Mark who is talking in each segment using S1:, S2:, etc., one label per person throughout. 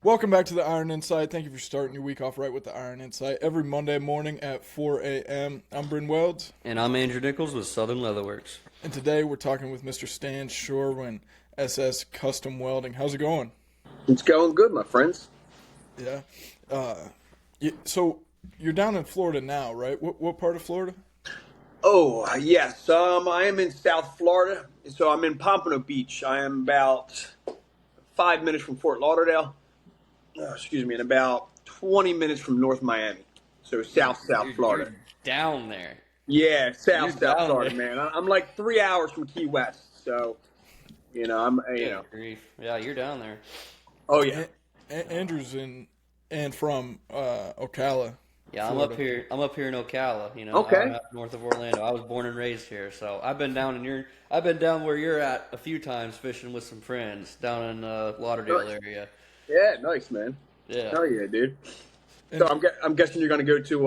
S1: Welcome back to the Iron Insight. Thank you for starting your week off right with the Iron Insight. Every Monday morning at 4 a.m. I'm Bryn Welds,
S2: And I'm Andrew Nichols with Southern Leatherworks.
S1: and today we're talking with Mr. Stan Sherwin, SS Custom Welding. How's it going?
S3: It's going good, my friends.
S1: Yeah. So you're down in Florida now, right? What part of Florida?
S3: Oh, yes. I am in South Florida. So I'm in Pompano Beach. I am about 5 minutes from Fort Lauderdale. Excuse me, and about 20 minutes from North Miami. So South Florida.
S2: You're down there.
S3: Yeah,
S2: You're
S3: South
S2: down
S3: Florida,
S2: there.
S3: man. I'm like 3 hours from Key West. So,
S2: Good grief. Yeah, you're down there.
S3: Oh, yeah.
S1: Andrew's in and from Ocala,
S2: Yeah,
S1: Florida.
S2: I'm up here in Ocala.
S3: Okay.
S2: hour and a half north of Orlando. I was born and raised here, so I've been down where you're at a few times fishing with some friends down in Lauderdale area.
S3: Yeah, nice, man.
S2: Yeah.
S3: Hell yeah, dude.
S1: And
S3: So I'm guessing you're going to go to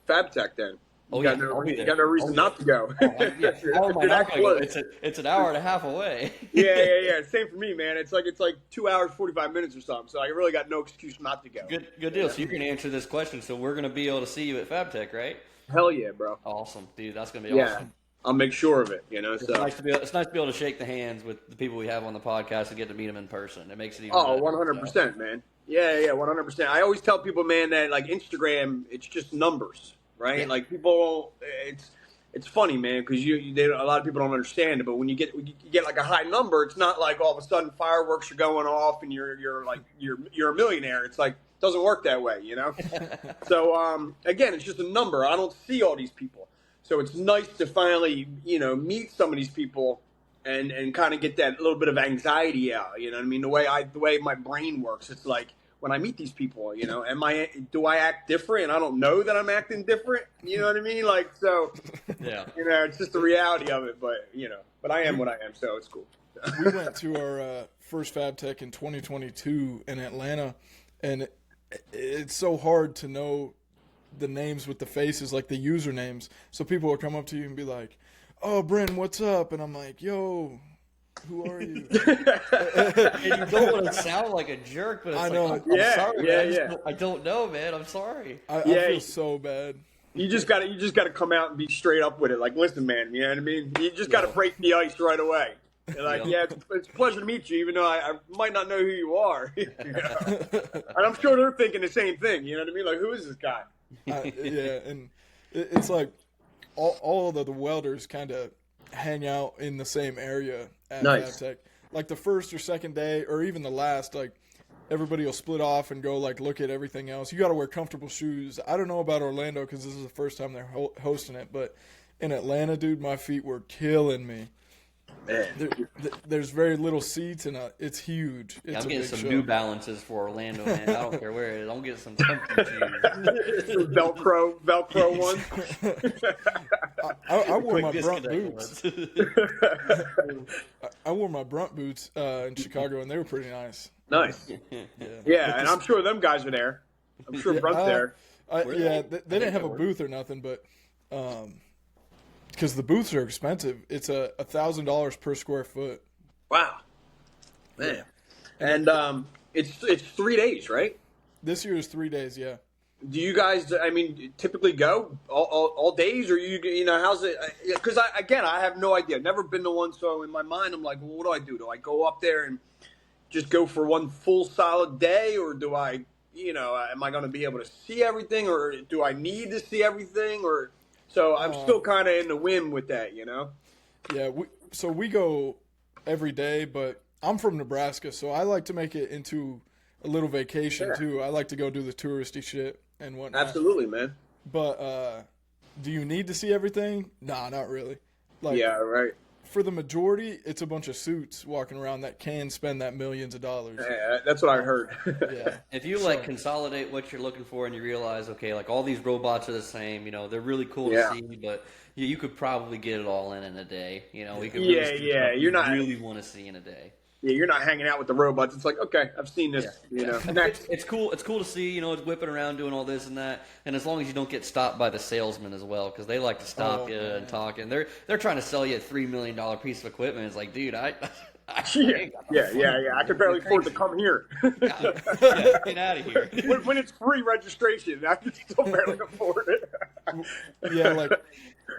S3: FabTech then.
S2: Oh,
S3: You got
S2: yeah,
S3: no,
S2: I'll be
S3: you
S2: there.
S3: got no reason not to go.
S2: Yeah. How am I
S3: You're
S2: not
S3: that
S2: gonna go?
S3: close.
S2: It's an hour and a half away.
S3: Yeah. Same for me, man. It's like 2 hours 45 minutes or something. So I really got no excuse not to go.
S2: Good deal. So you can answer this question. So we're gonna be able to see you at FabTech, right?
S3: Hell yeah, bro.
S2: Awesome, dude. That's gonna be
S3: Yeah,
S2: awesome.
S3: I'll make sure of it.
S2: It's
S3: So
S2: nice to be able to shake the hands with the people we have on the podcast and get to meet them in person. It makes it even
S3: oh,
S2: better.
S3: 100%, man. Yeah, 100%. I always tell people, man, that like Instagram, it's just numbers, right?
S2: Yeah.
S3: Like people, it's funny, man, because a lot of people don't understand it. But when you get like a high number, it's not like all of a sudden fireworks are going off and you're a millionaire. It's like doesn't work that way, you know. So again, it's just a number. I don't see all these people, so it's nice to finally meet some of these people and kind of get that little bit of anxiety out. You know what I mean? The way my brain works, it's like when I meet these people, do I act different? And I don't know that I'm acting different. You know what I mean? Like, so,
S2: Yeah.
S3: it's just the reality of it. But I am what I am, so it's cool.
S1: we went to our first Fab Tech in 2022 in Atlanta, and it's so hard to know the names with the faces, like the usernames. So people will come up to you and be like, "Oh, Bryn, what's up?" And I'm like, "Yo, who are you?"
S2: And you don't want to sound like a jerk, but it's
S1: I
S2: like,
S1: know.
S2: I'm
S3: Yeah,
S2: sorry,
S3: yeah,
S2: man.
S3: yeah.
S2: I don't know, man. I'm sorry.
S1: I
S3: Yeah.
S1: feel so bad.
S3: You just gotta come out and be straight up with it. Like, listen, man, you know what I mean? You just gotta break the ice right away. You're like,
S2: Yeah.
S3: it's a pleasure to meet you, even though I might not know who you are. And I'm sure they're thinking the same thing. You know what I mean? Like, who is this guy?
S1: Yeah, and it's like all of the welders kind of hang out in the same area at
S3: Nice.
S1: FabTech. Like the first or second day, or even the last, like everybody will split off and go like look at everything else. You got to wear comfortable shoes. I don't know about Orlando because this is the first time they're hosting it, but in Atlanta, dude, my feet were killing me.
S3: Man.
S1: There's very little seats, and it's huge. It's
S2: I'm
S1: a
S2: getting
S1: big
S2: some
S1: show.
S2: New Balances for Orlando, man. I don't care where it is. I'm getting some comfy shoes.
S3: Velcro one.
S1: I wore my
S2: Quick
S1: Brunt
S2: disconnect
S1: boots.
S2: ones.
S1: I wore my Brunt boots in Chicago, and they were pretty nice.
S3: Nice. Yeah, and I'm sure them guys are there. I'm sure Brunt's there.
S1: Yeah, they didn't have a booth or nothing, but because the booths are expensive, it's $1,000 per square foot.
S3: Wow. Man. And it's 3 days, right?
S1: This year is 3 days. Yeah,
S3: Do you guys, I mean, typically go all days, or how's it? Because I have no idea. Never been to one, so in my mind, I'm like, well, what do I do? Do I go up there and just go for one full solid day, or do I, am I going to be able to see everything, or do I need to see everything, or so I'm still kind of in the whim with that,
S1: yeah. So we go every day, but I'm from Nebraska, so I like to make it into a little vacation
S3: Yeah.
S1: too. I like to go do the touristy shit and whatnot.
S3: Absolutely, man.
S1: But do you need to see everything? Nah, not really. Like,
S3: Yeah, right.
S1: for the majority, it's a bunch of suits walking around that can spend that millions of dollars.
S3: Yeah, that's what I heard.
S1: Yeah.
S2: If you consolidate what you're looking for and you realize, okay, like all these robots are the same, they're really cool
S3: Yeah.
S2: to see, but you could probably get it all in a day. We could
S3: Yeah,
S2: really see
S3: yeah,
S2: stuff
S3: you're not-
S2: really want to see in a day.
S3: Yeah, you're not hanging out with the robots. It's like, okay, I've seen this, Next.
S2: It's cool. It's cool to see. It's whipping around doing all this and that. And as long as you don't get stopped by the salesman as well, because they like to stop you and talk. And they're trying to sell you a $3 million piece of equipment. It's like, dude,
S3: Yeah. I could barely afford to come here.
S2: Yeah, get out of here.
S3: when it's free registration, I can still barely afford it.
S1: Yeah, like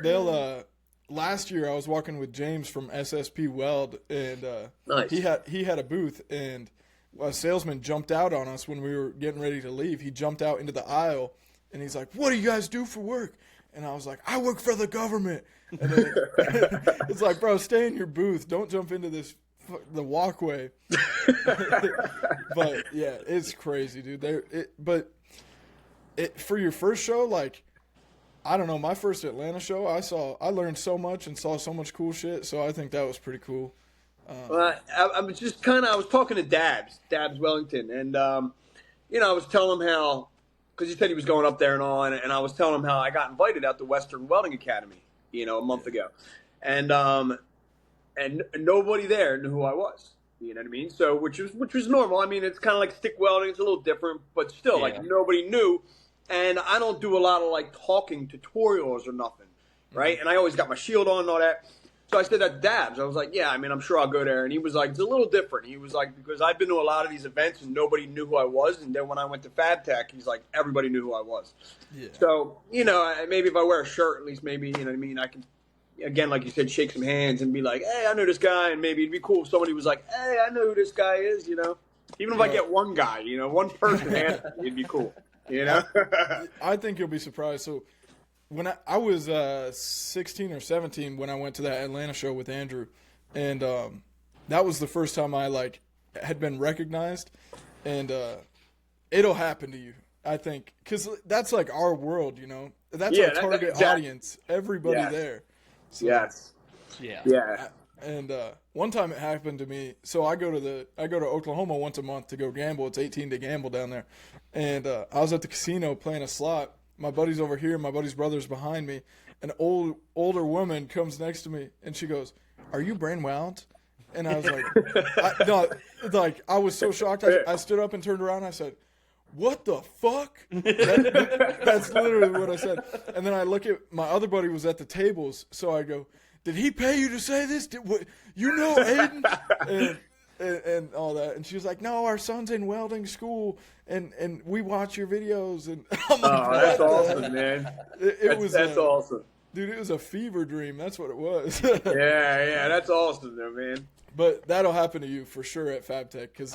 S1: they'll. Last year, I was walking with James from SSP Weld, and
S3: Nice.
S1: he had a booth, and a salesman jumped out on us when we were getting ready to leave. He jumped out into the aisle, and he's like, "What do you guys do for work?" And I was like, "I work for the government." And then it's like, bro, stay in your booth. Don't jump into the walkway. But yeah, it's crazy, dude. For your first show, like, I don't know, my first Atlanta show, I learned so much and saw so much cool shit. So I think that was pretty cool.
S3: I was just I was talking to Dabs Wellington, and I was telling him how, because he said he was going up there and all, and I was telling him how I got invited out to Western Welding Academy, a month ago, and nobody there knew who I was. You know what I mean? So which was normal. I mean, it's kind of like stick welding; it's a little different, but still, like nobody knew. And I don't do a lot of like talking tutorials or nothing, right? And I always got my shield on and all that. So I said that to Dabs. I was like, yeah, I mean, I'm sure I'll go there. And he was like, it's a little different. He was like, because I've been to a lot of these events and nobody knew who I was. And then when I went to Fab Tech, he's like, everybody knew who I was. Yeah. So, maybe if I wear a shirt, at least maybe, you know what I mean, I can, again, like you said, shake some hands and be like, hey, I know this guy. And maybe it'd be cool if somebody was like, hey, I know who this guy is, Even if I get one guy, one person ask me, it'd be cool.
S1: I think you'll be surprised. So when I was 16 or 17 when I went to that Atlanta show with Andrew, and that was the first time I had been recognized, and it'll happen to you, I think, because that's like our world, that's our target audience, everybody there. So,
S3: yes. Yeah.
S1: And one time it happened to me. So I go to Oklahoma once a month to go gamble. It's 18 to gamble down there. And I was at the casino playing a slot. My buddy's over here. My buddy's brother's behind me. An older woman comes next to me, and she goes, "Are you Brain Wild?" And I was like, I was so shocked. I stood up and turned around. And I said, "What the fuck?" That's literally what I said. And then I look at my other buddy was at the tables, so I go, "Did he pay you to say this? Aiden?" And all that. And she was like, "No, our son's in welding school, and we watch your videos." And I'm like,
S3: that's awesome, man. That's awesome.
S1: Dude, it was a fever dream. That's what it was.
S3: yeah, that's awesome, though, man.
S1: But that'll happen to you for sure at FabTech, because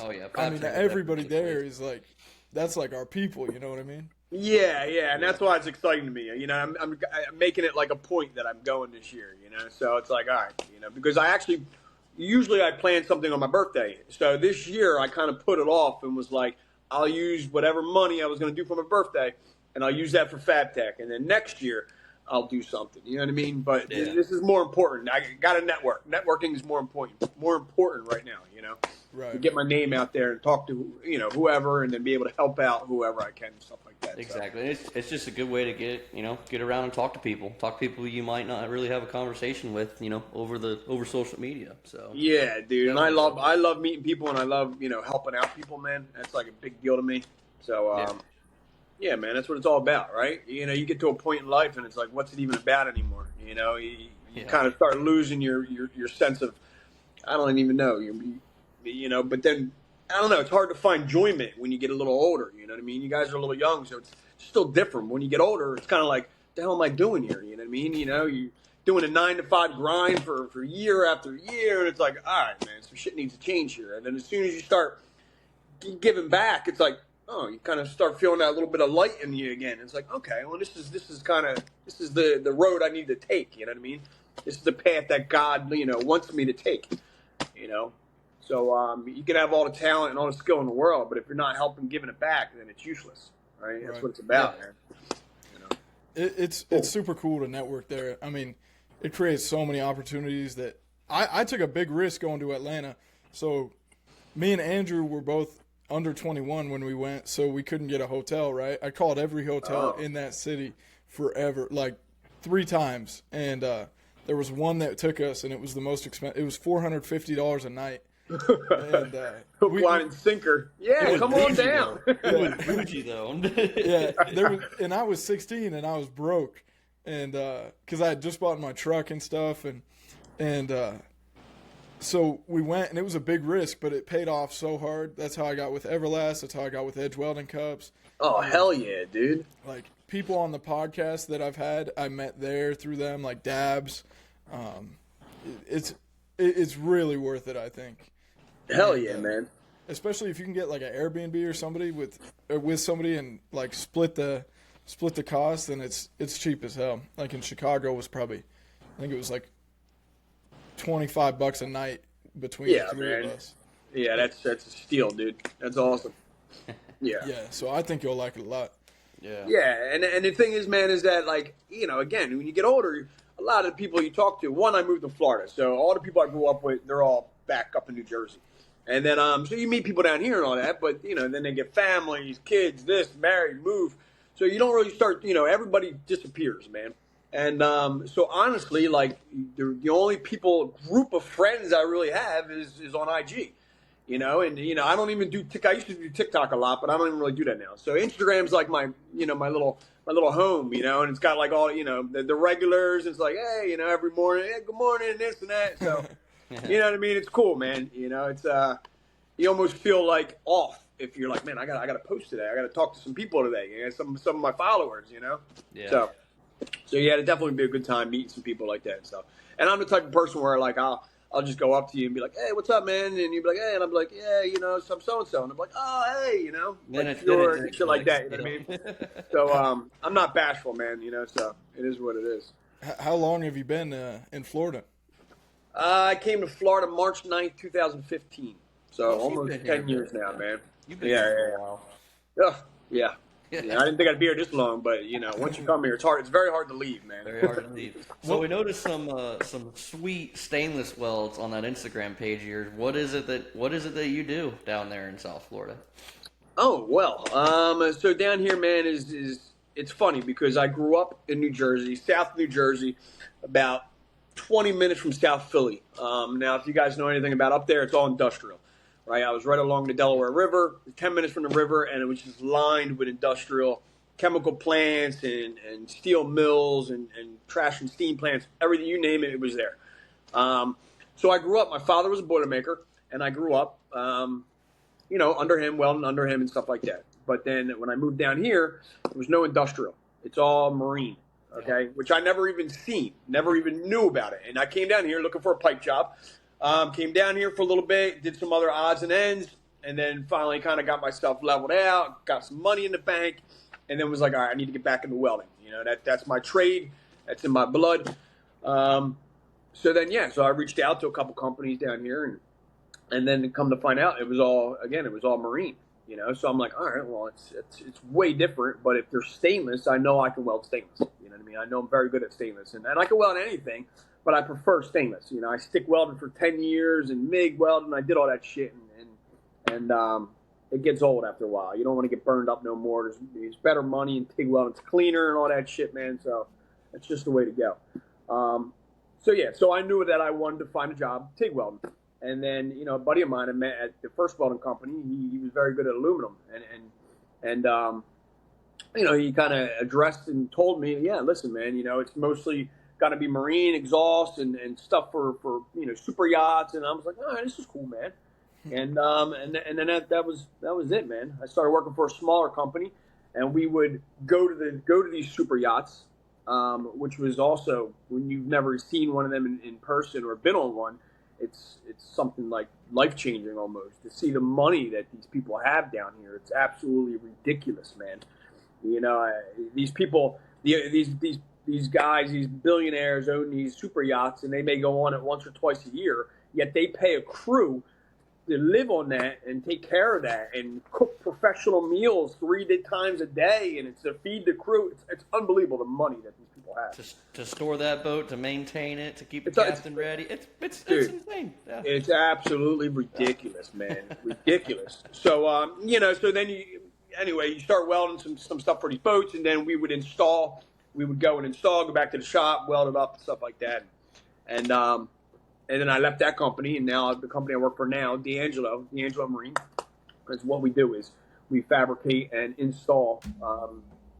S1: everybody there is like, that's like our people. You know what I mean?
S3: Yeah, and that's why it's exciting to me. I'm making it like a point that I'm going this year. So it's like, all right, because usually I plan something on my birthday. So this year I kind of put it off and was like, I'll use whatever money I was going to do for my birthday, and I'll use that for FabTech, and then next year I'll do something. You know what I mean? But this is more important. I got to network. Networking is more important right now.
S1: Right.
S3: To get my name out there and talk to whoever, and then be able to help out whoever I can and stuff like that.
S2: Exactly. So. It's just a good way to get around and talk to people you might not really have a conversation with over social media. So
S3: yeah, dude, and I love meeting people, and I love helping out people, man. That's like a big deal to me. So yeah, man, that's what it's all about, right? You get to a point in life, and it's like, what's it even about anymore? You kind of start losing your sense of, I don't even know, but then, I don't know, it's hard to find enjoyment when you get a little older, you know what I mean? You guys are a little young, so it's still different. When you get older, it's kind of like, what the hell am I doing here? You know what I mean? You're doing a 9-to-5 grind for year after year, and it's like, all right, man, some shit needs to change here. And then as soon as you start giving back, it's like, oh, you kind of start feeling that little bit of light in you again. It's like, okay, well, this is the road I need to take. You know what I mean? This is the path that God, wants me to take. So you can have all the talent and all the skill in the world, but if you're not helping giving it back, then it's useless, right? That's what it's about, man.
S1: It's super cool to network there. I mean, it creates so many opportunities that I took a big risk going to Atlanta. So me and Andrew were both under 21 when we went, so we couldn't get a hotel, right? I called every hotel in that city forever, like 3 times. And there was one that took us, and it was the most expensive. It was $450 a night. And
S3: hook, line, and sinker. Yeah, come on down.
S2: It was bougie though.
S1: And I was 16 and I was broke, and because I had just bought my truck and stuff, and So we went, and it was a big risk, but it paid off so hard. That's how I got with Everlast. That's how I got with Edge Welding Cups.
S3: Oh, hell yeah, dude.
S1: Like people on the podcast that I've had, I met there through them, like Dabs. Um, it's really worth it, I think.
S3: Hell
S1: And,
S3: yeah, man.
S1: especially if you can get like an Airbnb or somebody with somebody and like split the cost, then it's cheap as hell. Like in Chicago was probably, I think it was like $25 a night between
S3: Yeah,
S1: the three
S3: man.
S1: of us.
S3: Yeah, that's a steal, dude. That's awesome. Yeah.
S1: Yeah, so I think you'll like it a lot.
S2: Yeah.
S3: Yeah, and the thing is, man, is that, like, you know, again, when you get older, a lot of the people you talk to, one, I moved to Florida, so all the people I grew up with, they're all back up in New Jersey. And then, so you meet people down here and all that, but, you know, then they get families, kids, this, married, move. So you don't really start, you know, everybody disappears, man. And so honestly, like, the only group of friends I really have is on IG. You know, and, you know, I don't even do I used to do TikTok a lot, but I don't even really do that now. So Instagram's like my little home, you know, and it's got like all, you know, the regulars. It's like, hey, you know, every morning, hey, good morning, this and that. So, you know what I mean? It's cool, man. You know, it's, you almost feel like off if you're like, man, I got to post today. I got to talk to some people today. You know, some of my followers, you know?
S2: Yeah.
S3: So yeah, it'd definitely be a good time meeting some people like that and stuff. And I'm the type of person where, like, I'll just go up to you and be like, hey, what's up, man? And you'd be like, hey, and I'm like, yeah, you know, I'm so-and-so. And I'm like, oh, hey, you know, like shit like that, you know what I mean? So I'm not bashful, man, you know, so it is what it is.
S1: How long have you been in Florida?
S3: I came to Florida March 9th, 2015. So
S2: you've
S3: almost
S2: been
S3: 10
S2: here,
S3: years now, man.
S2: You've been here for a while.
S3: Yeah. Yeah, I didn't think I'd be here this long, but, you know, once you come here, it's very hard to leave, man.
S2: Very hard to leave. So we noticed some sweet stainless welds on that Instagram page of yours. What is it that you do down there in South Florida?
S3: Oh, well, so down here, man, is it's funny because I grew up in New Jersey, South New Jersey, about 20 minutes from South Philly. Now, if you guys know anything about up there, it's all industrial. Right, I was right along the Delaware River, 10 minutes from the river, and it was just lined with industrial chemical plants and steel mills and trash and steam plants. Everything, you name it, it was there. So I grew up. My father was a Boilermaker, and I grew up, you know, under him, welding under him and stuff like that. But then when I moved down here, there was no industrial. It's all marine, okay, which I never even seen, never even knew about it. And I came down here looking for a pipe job. Came down here for a little bit, did some other odds and ends, and then finally kind of got myself leveled out, got some money in the bank, and then was like, all right, I need to get back into welding. You know, that's my trade. That's in my blood. So I reached out to a couple companies down here, and then come to find out it was all marine. You know, so I'm like, all right, well, it's way different, but if they're stainless, I know I can weld stainless. You know what I mean? I know I'm very good at stainless, and I can weld anything. But I prefer stainless. You know, I stick welding for 10 years and MIG welding. I did all that shit, and it gets old after a while. You don't want to get burned up no more. There's better money in TIG welding. It's cleaner and all that shit, man. So that's just the way to go. So I knew that I wanted to find a job TIG welding. And then, you know, a buddy of mine I met at the first welding company. He was very good at aluminum, and you know, he kind of addressed and told me, yeah, listen, man, you know, it's mostly got to be marine exhaust and stuff for you know, super yachts. And I was like, all right, this is cool, man. And then that was it, man. I started working for a smaller company, and we would go to these super yachts, which was also, when you've never seen one of them in person or been on one, it's something like life-changing almost to see the money that these people have down here. It's absolutely ridiculous, man. You know, these people, these guys, these billionaires own these super yachts, and they may go on it once or twice a year, yet they pay a crew to live on that and take care of that and cook professional meals 3 times a day, and it's to feed the crew. It's unbelievable the money that these people have.
S2: To store that boat, to maintain it, to keep the captain ready. It's insane. Yeah.
S3: It's absolutely ridiculous, man. Ridiculous. So, you know, so then you start welding some stuff for these boats, and then we would install. We would go and install, go back to the shop, weld it up, and stuff like that. And then I left that company, and now the company I work for now, D'Angelo Marine, is what we do is we fabricate and install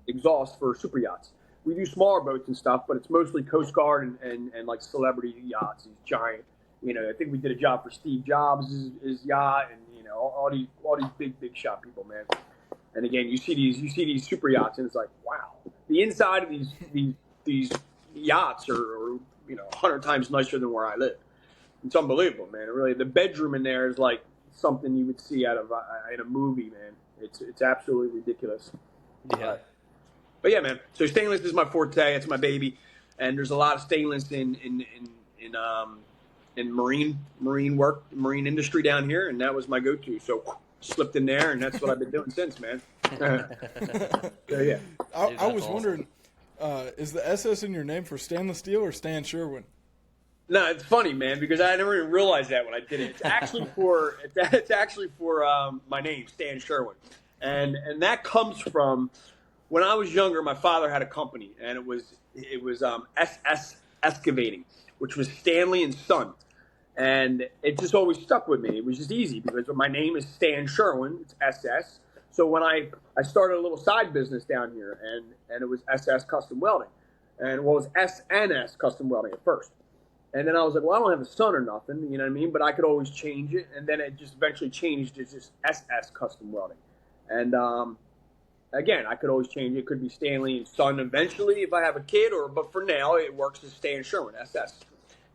S3: exhaust for super yachts. We do smaller boats and stuff, but it's mostly Coast Guard and like celebrity yachts, these giant, I think we did a job for Steve Jobs' his yacht, and all these big shot people, man. And again, you see these super yachts, and it's like, wow, the inside of these yachts are 100 times nicer than where I live. It's unbelievable, man. Really, the bedroom in there is like something you would see out of in a movie, man. It's absolutely ridiculous.
S2: Yeah.
S3: But yeah, man. So stainless is my forte. It's my baby, and there's a lot of stainless in marine work, marine industry down here, and that was my go-to. So slipped in there, and that's what I've been doing since, man. So yeah.
S1: I was wondering, is the SS in your name for stainless steel or Stan Sherwin?
S3: No, it's funny, man, because I never even realized that when I did it. It's actually for my name, Stan Sherwin, and that comes from when I was younger. My father had a company, and it was SS Excavating, which was Stanley and Son, and it just always stuck with me. It was just easy because my name is Stan Sherwin. It's SS. So when I started a little side business down here, and it was SS Custom Welding, and it was SNS Custom Welding at first. And then I was like, well, I don't have a son or nothing, you know what I mean? But I could always change it. And then it just eventually changed to just SS Custom Welding. And again, I could always change it. It could be Stanley and Son eventually if I have a kid, but for now it works as Stan Sherwin, SS.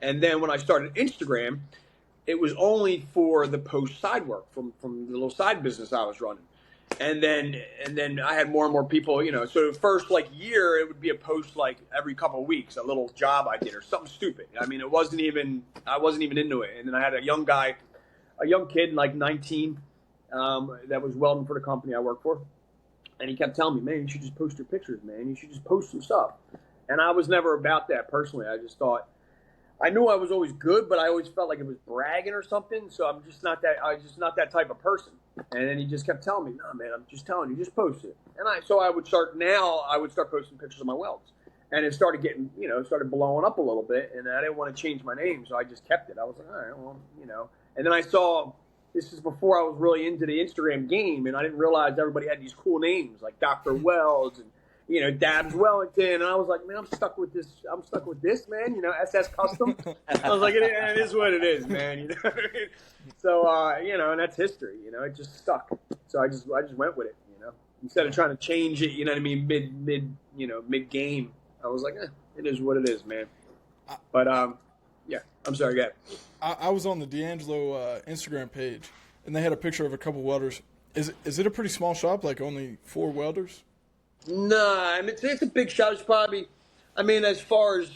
S3: And then when I started Instagram, it was only for the post side work from the little side business I was running. And then I had more and more people, so the first year it would be a post every couple of weeks, a little job I did or something stupid. I mean, I wasn't even into it. And then I had a young kid, 19, that was welding for the company I worked for. And he kept telling me, man, you should just post your pictures, man. You should just post some stuff. And I was never about that personally. I just thought, I knew I was always good, but I always felt like it was bragging or something. So I was just not that type of person. And then he just kept telling me, no, man, I'm just telling you, just post it. And I would start posting pictures of my welds. And it started getting, started blowing up a little bit. And I didn't want to change my name, so I just kept it. I was like, all right, well, And then I saw, this is before I was really into the Instagram game, and I didn't realize everybody had these cool names like Dr. Welds and, Dabs Wellington. And I was like, man, I'm stuck with this, man, SS Custom. I was like, it is what it is, man. So, and that's history, it just stuck. So I just went with it, instead of trying to change it, mid game. I was like, it is what it is, man. But, yeah, I'm sorry, go ahead.
S1: I was on the D'Angelo Instagram page, and they had a picture of a couple welders. Is it a pretty small shop, like only 4 welders?
S3: No, it's a big shop. It's probably, as far as,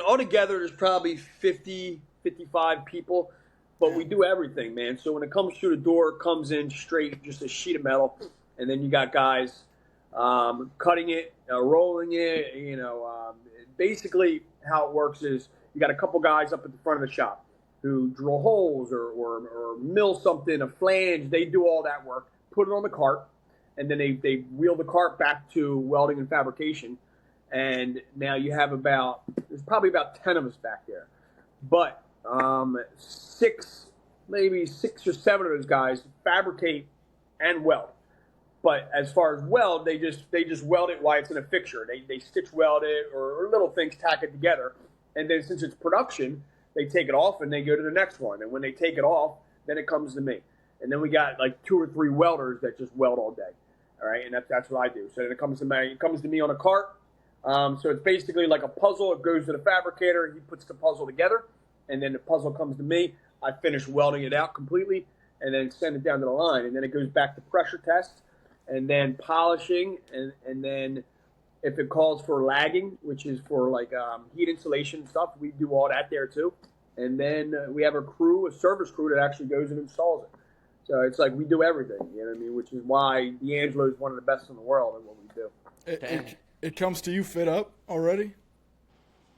S3: altogether there's probably 50, 55 people, but we do everything, man. So when it comes through the door, it comes in straight, just a sheet of metal, and then you got guys cutting it, rolling it, basically how it works is you got a couple guys up at the front of the shop who drill holes or mill something, a flange. They do all that work, put it on the cart, and then they wheel the cart back to welding and fabrication. And now you have there's probably about 10 of us back there. But maybe six or seven of those guys fabricate and weld. But as far as weld, they just weld it while it's in a fixture. They stitch weld it or little things, tack it together. And then since it's production, they take it off and they go to the next one. And when they take it off, then it comes to me. And then we got 2 or 3 welders that just weld all day. All right, and that's what I do. So then it comes to me on a cart. So it's basically like a puzzle. It goes to the fabricator. He puts the puzzle together, and then the puzzle comes to me. I finish welding it out completely, and then send it down to the line. And then it goes back to pressure test, and then polishing, and then if it calls for lagging, which is for heat insulation stuff, we do all that there too. And then we have a service crew that actually goes and installs it. So it's we do everything, which is why D'Angelo is one of the best in the world at what we do.
S1: It comes to you fit up already?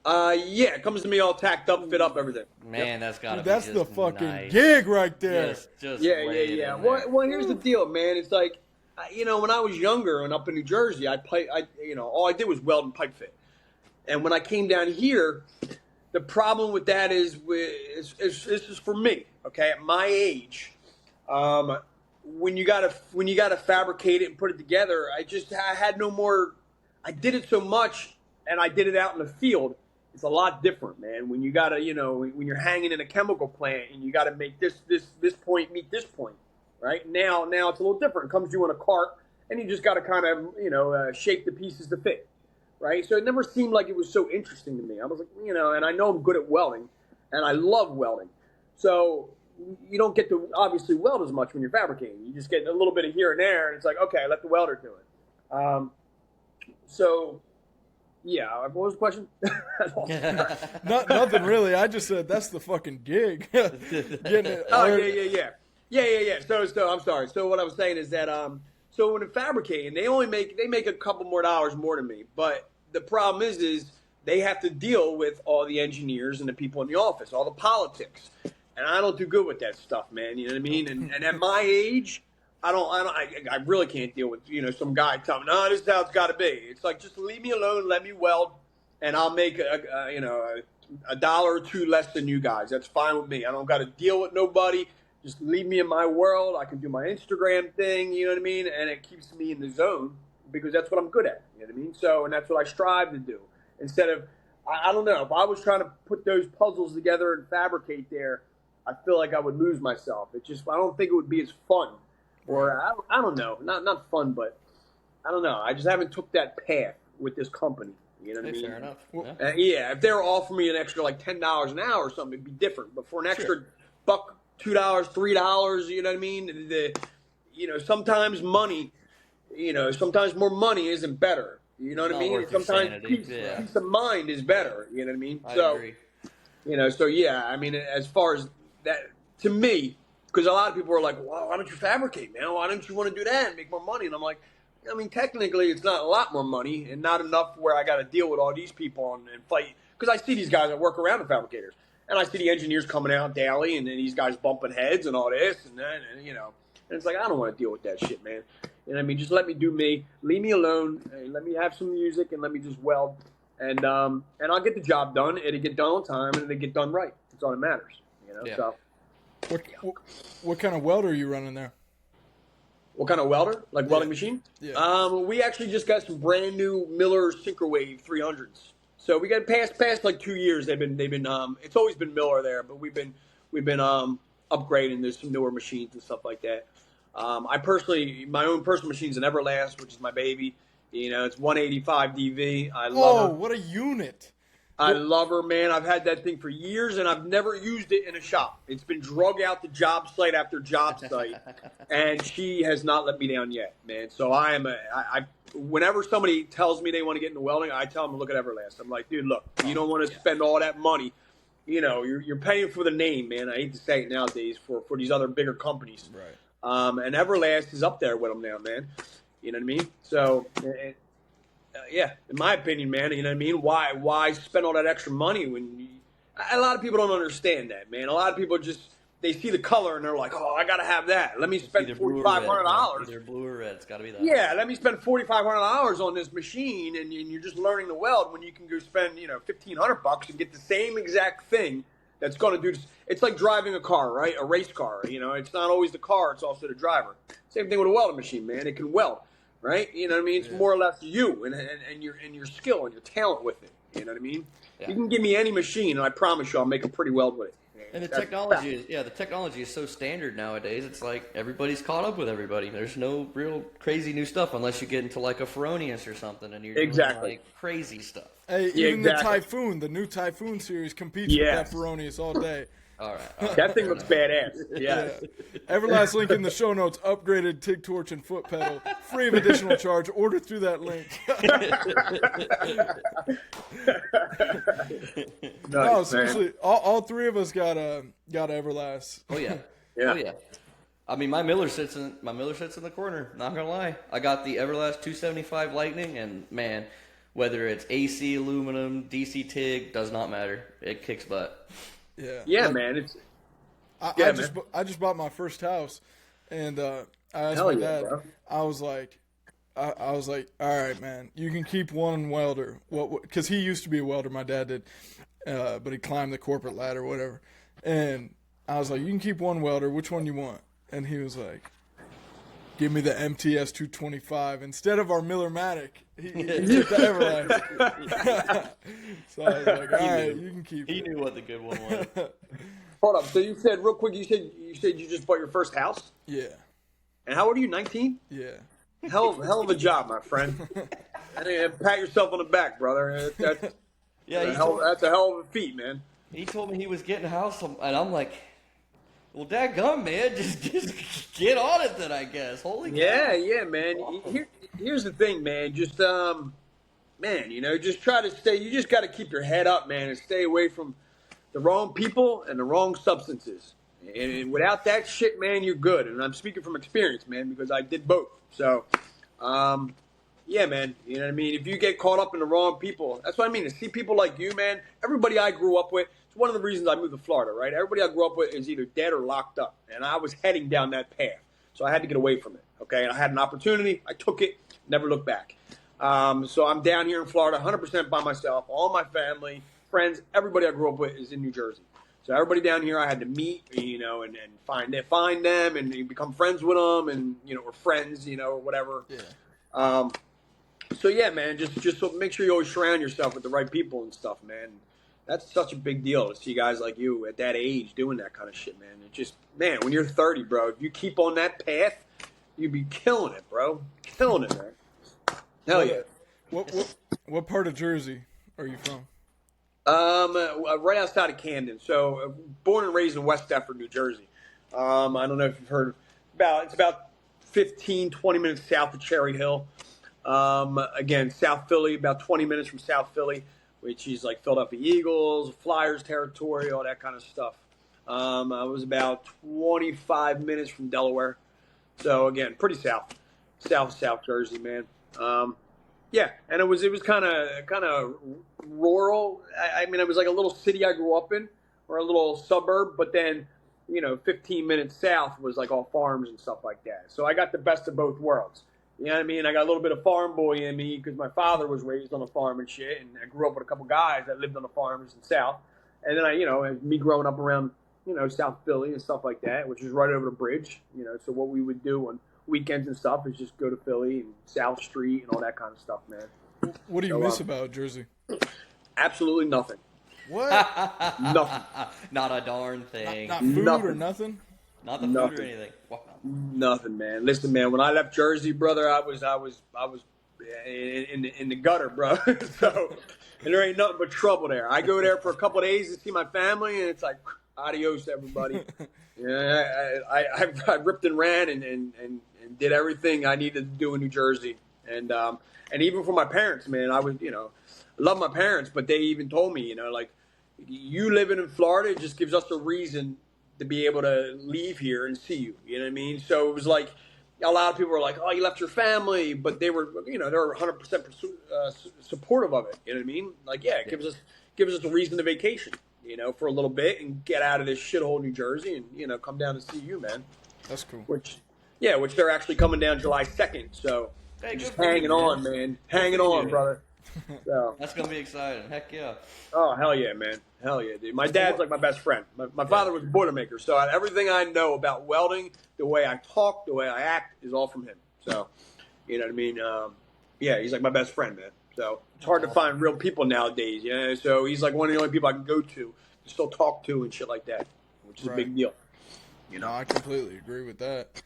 S3: Yeah, it comes to me all tacked up, fit up, everything.
S2: Man, that's gotta be
S1: that's
S2: just
S1: the fucking
S2: nice.
S1: gig right there.
S2: Just
S3: Yeah. Well, here's the deal, man. It's when I was younger and up in New Jersey, all I did was weld and pipe fit. And when I came down here, the problem with that is this is for me, okay? At my age, when you gotta fabricate it and put it together, I had no more. I did it so much, and I did it out in the field it's a lot different, man. When you gotta, when you're hanging in a chemical plant and you got to make this point meet this point, right? Now it's a little different. It comes to you in a cart, and you just got to kind of, shape the pieces to fit, right? So it never seemed like it was so interesting to me. I was like, and I know I'm good at welding, and I love welding. So you don't get to obviously weld as much when you're fabricating. You just get a little bit of here and there, and it's like, okay, let the welder do it. So, yeah, what was the question?
S1: Nothing really. I just said that's the fucking gig. Getting it.
S3: Oh, yeah. So I'm sorry. So what I was saying is that so when they're fabricating, they make a couple more dollars more than me. But the problem is they have to deal with all the engineers and the people in the office, all the politics, and I don't do good with that stuff, man. You know what I mean? And at my age, I really can't deal with some guy telling me, no, this is how it's got to be. It's like, just leave me alone, let me weld, and I'll make a dollar or two less than you guys. That's fine with me. I don't got to deal with nobody. Just leave me in my world. I can do my Instagram thing, you know what I mean? And it keeps me in the zone because that's what I'm good at, you know what I mean? So, and that's what I strive to do. Instead of, I don't know, if I was trying to put those puzzles together and fabricate there, I feel like I would lose myself. I don't think it would be as fun. Or I don't know, not fun, but I don't know. I just haven't took that path with this company. You know what I mean?
S2: Fair enough.
S3: Yeah, if they were offering me an extra like $10 an hour or something, it'd be different. But for an extra buck, $2, $3, you know what I mean? Sometimes money, sometimes more money isn't better. You know what I mean? Sometimes peace of mind is better. You know what I mean?
S2: I agree.
S3: So yeah, I mean, as far as that, to me. Because a lot of people are like, well, why don't you fabricate, man? Why don't you want to do that and make more money? And I'm like, I mean, technically, it's not a lot more money and not enough where I got to deal with all these people and fight. Because I see these guys that work around the fabricators. And I see the engineers coming out daily and then these guys bumping heads and all this and then, and it's like, I don't want to deal with that shit, man. You know what I mean? Just let me do me. Leave me alone. Let me have some music and let me just weld. And I'll get the job done. It'll get done on time and it'll get done right. That's all that matters,
S2: Yeah.
S3: So.
S1: What kind of welder are you running there?
S3: What kind of welder? Like welding machine?
S1: Yeah.
S3: We actually just got some brand new Miller Synchrowave 300s. So we got past like 2 years. They've been. It's always been Miller there, but we've been upgrading. There's some newer machines and stuff like that. My own personal machine's an Everlast, which is my baby. It's 185 DV. I love her.
S1: What a unit!
S3: I love her, man. I've had that thing for years, and I've never used it in a shop. It's been drug out to job site after job site, and she has not let me down yet, man. So whenever somebody tells me they want to get into welding, I tell them to look at Everlast. I'm like, dude, look, you don't want to spend all that money. You're paying for the name, man. I hate to say it nowadays for these other bigger companies.
S1: Right.
S3: And Everlast is up there with them now, man. You know what I mean? So. Yeah, in my opinion, man, you know what I mean? Why spend all that extra money when a lot of people don't understand that, man. A lot of people they see the color and they're like, oh, I got to have that. Let me spend $4,500.
S2: Either blue or red. It's got to be that.
S3: Yeah, let me spend $4,500 on this machine and you're just learning to weld when you can go spend, $1,500 and get the same exact thing that's going to do this. It's like driving a car, right? A race car, It's not always the car, it's also the driver. Same thing with a welding machine, man. It can weld. Right? You know what I mean? It's more or less you and your skill and your talent with it. You know what I mean? Yeah. You can give me any machine, and I promise you I'll make a pretty weld with it.
S2: And the technology is so standard nowadays. It's like everybody's caught up with everybody. There's no real crazy new stuff unless you get into like a Feronius or something, and you're doing like crazy stuff.
S1: Hey, even the new Typhoon series competes with that Feronius all day.
S2: All right.
S3: That thing looks badass. Yeah.
S1: Everlast link in the show notes. Upgraded TIG torch and foot pedal, free of additional charge. Order through that link. No, seriously, all three of us got Everlast.
S2: Oh yeah. Oh yeah. I mean, my Miller sits in the corner. Not gonna lie, I got the Everlast 275 Lightning, and man, whether it's AC aluminum, DC TIG, does not matter. It kicks butt.
S3: Yeah, man.
S1: I just bought my first house, and I asked my dad. Bro. I was like, all right, man, you can keep one welder. Because he used to be a welder, my dad did, but he climbed the corporate ladder, whatever. And I was like, you can keep one welder. Which one you want? And he was like, Give me the MTS 225 instead of our Miller-Matic. He took the Everlast. So I was like, all right, you can keep
S2: He
S1: it.
S2: knew what the good one was.
S3: Hold up. So you said real quick. You said you just bought your first house.
S1: Yeah,
S3: And how old are you? 19.
S1: yeah.
S3: Hell of a job, my friend. And pat yourself on the back, brother. That's
S2: Yeah,
S3: that's a hell of a feat, man.
S2: he told me he was getting a house, and I'm like, well, dadgum, man, just get on it then, I guess. Holy cow.
S3: Yeah, man. Here's the thing, man. Just man, just try to stay. You just got to keep your head up, man, and stay away from the wrong people and the wrong substances. And without that shit, man, you're good. And I'm speaking from experience, man, because I did both. So, yeah, man. You know what I mean? If you get caught up in the wrong people, that's what I mean. To see people like you, man, everybody I grew up with, it's one of the reasons I moved to Florida, right? Everybody I grew up with is either dead or locked up. And I was heading down that path. So I had to get away from it, okay? And I had an opportunity. I took it, never looked back. So I'm down here in Florida 100% by myself. All my family, friends, everybody I grew up with is in New Jersey. So everybody down here I had to meet, and find them and become friends with them and, or friends, or whatever.
S1: Yeah.
S3: So yeah, man, just make sure you always surround yourself with the right people and stuff, man. That's such a big deal to see guys like you at that age doing that kind of shit, man. It just, man, when you're 30, bro, if you keep on that path, you'd be killing it, bro. Killing it, man. Hell yeah.
S1: What part of Jersey are you from?
S3: Right outside of Camden. So, born and raised in West Deptford, New Jersey. I don't know if you've heard it's about 15, 20 minutes south of Cherry Hill. Again, South Philly, about 20 minutes from South Philly, which is like Philadelphia Eagles, Flyers territory, all that kind of stuff. I was about 25 minutes from Delaware. So again, pretty South Jersey, man. Yeah, and it was kind of rural. I mean, it was like a little city I grew up in, or a little suburb, but then, 15 minutes south was like all farms and stuff like that. So I got the best of both worlds. You know what I mean? I got a little bit of farm boy in me because my father was raised on a farm and shit, and I grew up with a couple guys that lived on the farms in South. And then me growing up around, South Philly and stuff like that, which is right over the bridge. So what we would do on weekends and stuff is just go to Philly and South Street and all that kind of stuff, man.
S1: What do you miss about Jersey?
S3: Absolutely nothing.
S1: What?
S3: Nothing.
S2: Not a darn thing.
S1: Not food
S3: Nothing.
S1: or nothing?
S2: Not the food
S3: Nothing.
S2: or anything. Wow.
S3: Nothing, man. Listen, man. When I left Jersey, brother, I was in the gutter, bro. So and there ain't nothing but trouble there. I go there for a couple of days to see my family, and it's like adios, everybody. Yeah, I ripped and ran and did everything I needed to do in New Jersey, and even for my parents, man, I was I love my parents, but they even told me, like, you living in Florida, it just gives us a reason to be able to leave here and see you. You know what I mean? So it was like a lot of people were like, "Oh, you left your family," but they were, they were 100% supportive of it. You know what I mean? Like, yeah, it gives us a reason to vacation, for a little bit and get out of this shithole New Jersey and come down to see you, man.
S1: That's cool.
S3: Which they're actually coming down July 2nd. So
S2: Hey,
S3: just
S2: good for
S3: hanging
S2: you,
S3: on, man. Hanging on, brother. So.
S2: That's gonna be exciting. Heck yeah.
S3: Oh, hell yeah, man. Hell yeah, dude. My dad's like my best friend. My father was a Boilermaker, so everything I know about welding, the way I talk, the way I act, is all from him. So, you know what I mean? Yeah, he's like my best friend, man. So it's hard to find real people nowadays, So he's like one of the only people I can go to still talk to and shit like that, which is a big deal.
S1: No, I completely agree with that.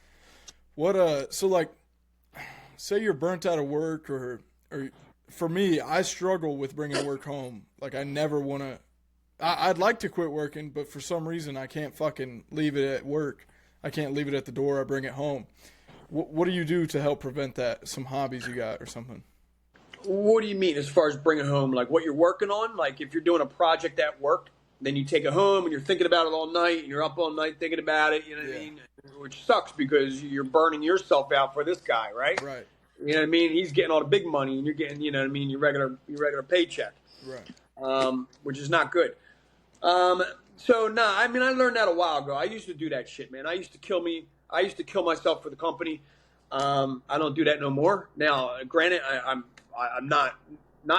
S1: What so like, say you're burnt out of work or for me, I struggle with bringing work home. Like, I never want to. I'd like to quit working, but for some reason, I can't fucking leave it at work. I can't leave it at the door. I bring it home. What do you do to help prevent that? Some hobbies you got or something?
S3: What do you mean as far as bringing home? Like, what you're working on? Like, if you're doing a project at work, then you take it home and you're thinking about it all night, and you're up all night thinking about it, you know what I mean? Which sucks because you're burning yourself out for this guy, right?
S1: Right.
S3: You know what I mean? He's getting all the big money, and you're getting, you know what I mean, your regular paycheck.
S1: Right.
S3: Which is not good. So I mean, I learned that a while ago. I used to do that shit, man. I used to kill myself for the company. I don't do that no more. Now, granted, I'm not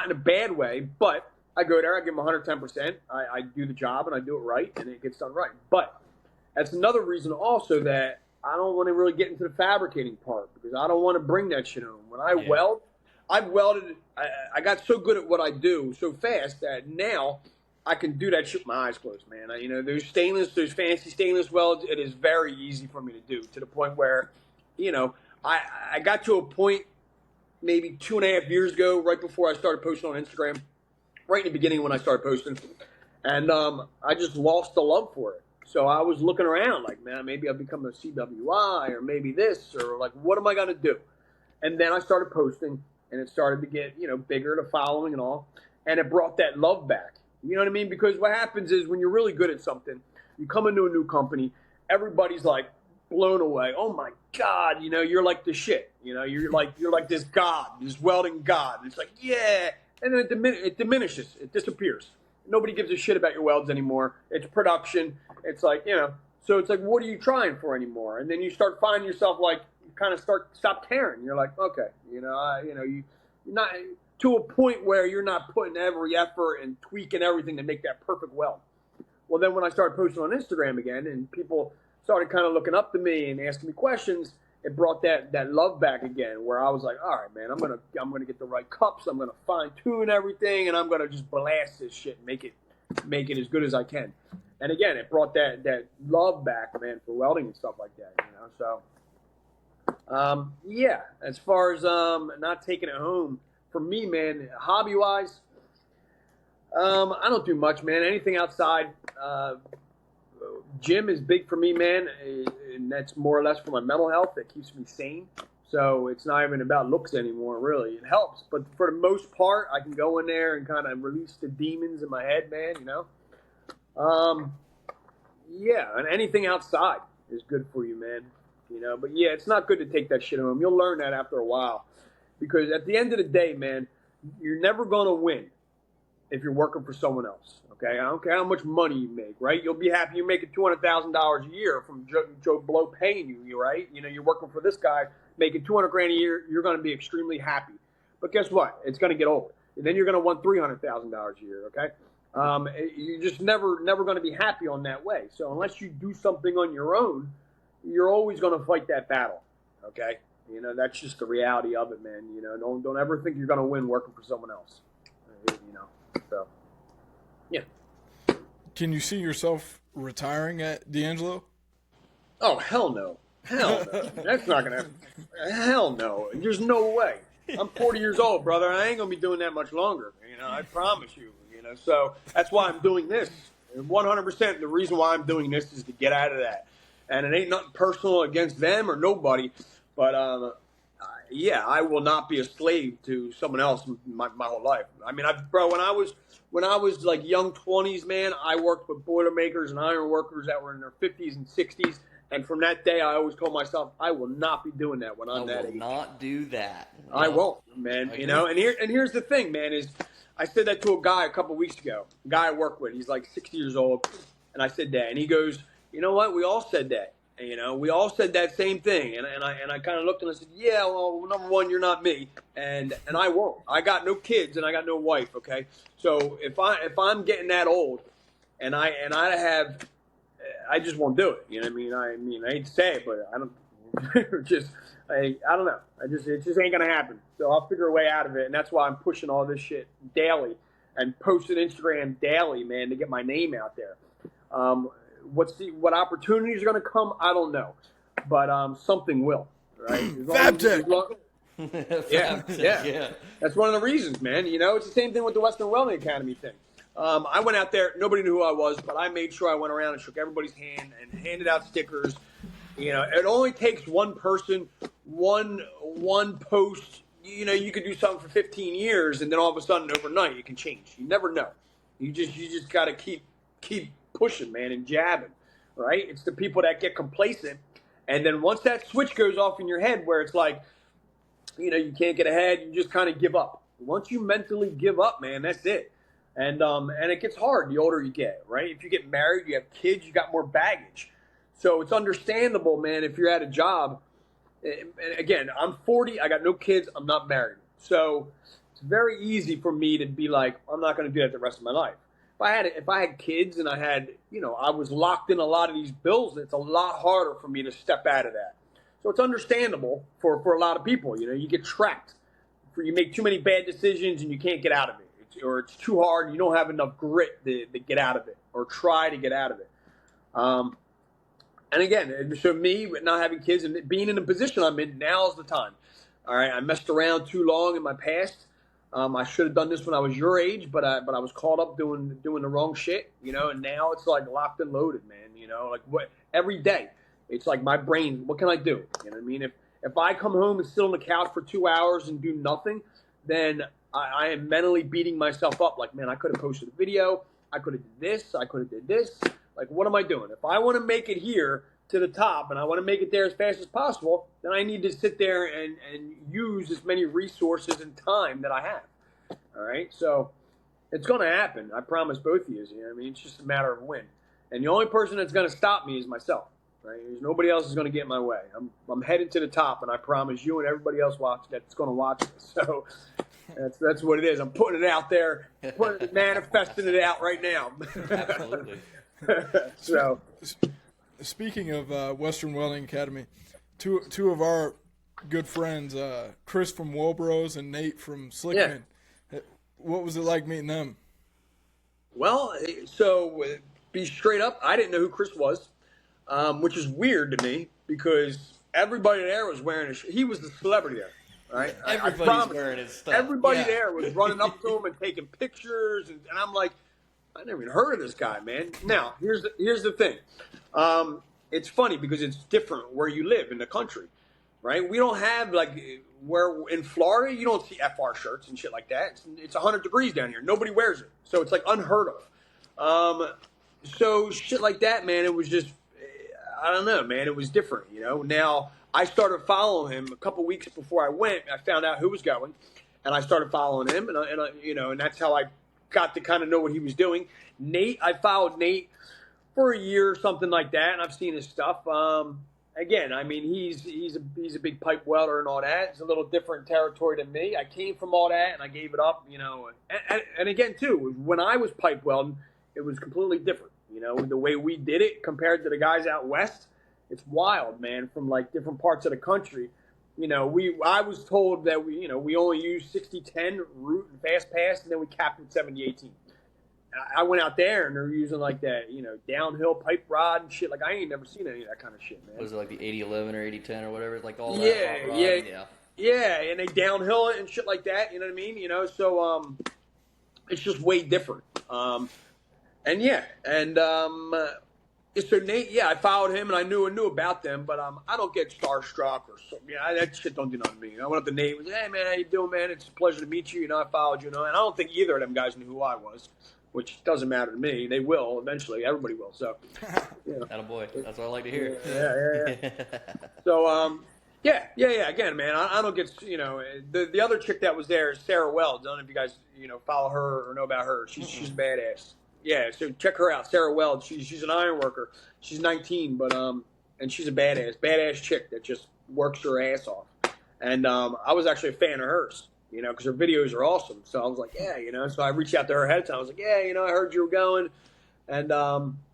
S3: in a bad way, but I go there, I give them 110%. I do the job and I do it right, and it gets done right. But that's another reason also that I don't want to really get into the fabricating part because I don't want to bring that shit home. When I
S2: Yeah.
S3: weld, I've welded. I got so good at what I do so fast that now I can do that shit with my eyes closed, man. Those fancy stainless welds, it is very easy for me to do to the point where, I got to a point maybe 2.5 years ago, right before I started posting on Instagram, right in the beginning when I started posting, and I just lost the love for it. So I was looking around like, man, maybe I'll become a CWI or maybe this or like, what am I going to do? And then I started posting and it started to get, bigger, the following and all. And it brought that love back. You know what I mean? Because what happens is when you're really good at something, you come into a new company, everybody's like blown away. Oh my God, you're like the shit. You're like this god, this welding god. And it's like, yeah. And then it diminishes. It disappears. Nobody gives a shit about your welds anymore. It's production. It's like, so it's like, what are you trying for anymore? And then you start finding yourself like, you kind of stop caring. You're like, okay, you're not to a point where you're not putting every effort and tweaking everything to make that perfect weld. Well, then when I started posting on Instagram again and people started kind of looking up to me and asking me questions, it brought that love back again where I was like, all right, man, I'm gonna get the right cups. I'm going to fine tune everything and I'm going to just blast this shit and make it as good as I can. And again, it brought that love back, man, for welding and stuff like that, So, yeah, as far as not taking it home, for me, man, hobby-wise, I don't do much, man. Anything outside. Gym is big for me, man, and that's more or less for my mental health. That keeps me sane. So it's not even about looks anymore, really. It helps, but for the most part, I can go in there and kind of release the demons in my head, man, Yeah, and anything outside is good for you, man. But yeah, it's not good to take that shit home. You'll learn that after a while. Because at the end of the day, man, you're never going to win if you're working for someone else, okay? I don't care how much money you make, right? You'll be happy you're making $200,000 a year from Joe Blow paying you, right? You're working for this guy making $200,000 a year. You're going to be extremely happy. But guess what? It's going to get old. And then you're going to want $300,000 a year, okay? You're just never going to be happy on that way. So unless you do something on your own, you're always going to fight that battle, okay? That's just the reality of it, man. Don't ever think you're going to win working for someone else. So, yeah.
S1: Can you see yourself retiring at D'Angelo?
S3: Oh, hell no. Hell no. That's not going to happen. Hell no. There's no way. I'm 40 years old, brother. I ain't going to be doing that much longer. I promise you. So that's why I'm doing this. 100% the reason why I'm doing this is to get out of that. And it ain't nothing personal against them or nobody. But, yeah, I will not be a slave to someone else my whole life. I mean, when I was like young 20s, man, I worked with Boilermakers and iron workers that were in their 50s and 60s. And from that day, I always told myself, I will not be doing that when I'm that age.
S2: I will not do that.
S3: I won't, man. And here's the thing, man, is I said that to a guy a couple weeks ago. A guy I work with, he's like 60 years old. And I said that. And he goes, you know what? We all said that. We all said that same thing, and I kind of looked and I said, yeah, well, number one, you're not me, and I won't. I got no kids and I got no wife. Okay, so if I'm getting that old, and I just won't do it. You know what I mean? I hate to say it, but I don't. I don't know. It just ain't gonna happen. So I'll figure a way out of it, and that's why I'm pushing all this shit daily and posting Instagram daily, man, to get my name out there. What opportunities are going to come? I don't know, but something will, right?
S1: FabTech.
S3: Yeah. That's one of the reasons, man. It's the same thing with the Western Welding Academy thing. I went out there. Nobody knew who I was, but I made sure I went around and shook everybody's hand and handed out stickers. It only takes one person, one post. You could do something for 15 years, and then all of a sudden, overnight, it can change. You never know. You just got to keep pushing, man, and jabbing, right? It's the people that get complacent, and then once that switch goes off in your head where it's like, you can't get ahead, you just kind of give up. Once you mentally give up, man, that's it. And it gets hard the older you get, right? If you get married, you have kids, you got more baggage. So it's understandable, man, if you're at a job. And again, I'm 40, I got no kids, I'm not married. So it's very easy for me to be like, I'm not going to do that the rest of my life. if I had kids and I had, I was locked in a lot of these bills, it's a lot harder for me to step out of that. So it's understandable for a lot of people. You get trapped. You make too many bad decisions and you can't get out of it, or it's too hard and you don't have enough grit to get out of it or try to get out of it. And again, so me, with not having kids and being in the position I'm in, now's the time. All right, I messed around too long in my past. I should have done this when I was your age, but I was caught up doing the wrong shit, and now it's like locked and loaded, man. Like every day, it's like my brain. What can I do? You know what I mean? If I come home and sit on the couch for 2 hours and do nothing, then I am mentally beating myself up. Like, man, I could have posted a video. I could have did this. I could have did this. Like, what am I doing? If I want to make it here to the top and I want to make it there as fast as possible, then I need to sit there and use as many resources and time that I have. All right? So it's going to happen. I promise both of you. I mean, it's just a matter of when. And the only person that's going to stop me is myself. Right? There's nobody else is going to get in my way. I'm headed to the top, and I promise you and everybody else that's going to watch this. So that's what it is. I'm putting it out there, manifesting it out right now.
S2: Absolutely.
S3: So,
S1: speaking of Western Welding Academy, two of our good friends, Chris from Wobros and Nate from Slickman. Yeah. What was it like meeting them?
S3: Well, so be straight up, I didn't know who Chris was. Which is weird to me because everybody there was wearing he was the celebrity there, right?
S2: Everybody's wearing his stuff.
S3: Everybody there was running up to him and taking pictures, and I'm like, I never even heard of this guy, man. Now, here's the thing. It's funny because it's different where you live in the country, right? We don't have where in Florida you don't see FR shirts and shit like that. It's 100 degrees down here. Nobody wears it, so it's like unheard of. So shit like that, man. It was just. I don't know, man. It was different, Now, I started following him a couple weeks before I went. I found out who was going, and I started following him, and that's how I got to kind of know what he was doing. Nate, I followed Nate for a year or something like that, and I've seen his stuff. Again, I mean, he's a big pipe welder and all that. It's a little different territory than me. I came from all that, and I gave it up, And again, too, when I was pipe welding, it was completely different. The way we did it compared to the guys out west, it's wild, man. From different parts of the country, I was told that we only use 60-10 root and fast pass, and then we capped at 70-18. I went out there and they're using that, downhill pipe rod and shit. I ain't never seen any of that kind of shit, man.
S2: Was it like the 80-11 or 80-10 or whatever? All
S3: yeah,
S2: that.
S3: Yeah, and they downhill it and shit like that. You know what I mean? So it's just way different. And yeah, so Nate, I followed him and I knew about them, but I don't get starstruck or something. That shit don't do nothing to me. I went up to Nate and was, hey man, how you doing, man? It's a pleasure to meet you. I followed you, and I don't think either of them guys knew who I was, which doesn't matter to me. They will eventually. Everybody will. So,
S2: attaboy. That's what I like to hear.
S3: Yeah. So, yeah. Again, man, I don't get, the other chick that was there is Sarah Weld. I don't know if you guys, follow her or know about her. She's badass. Yeah, so check her out, Sarah Weld. She's an iron worker. She's 19, but and she's a badass chick that just works her ass off. And I was actually a fan of hers, because her videos are awesome. So I was like, yeah, so I reached out to her ahead of time. I was like, yeah, I heard you were going. And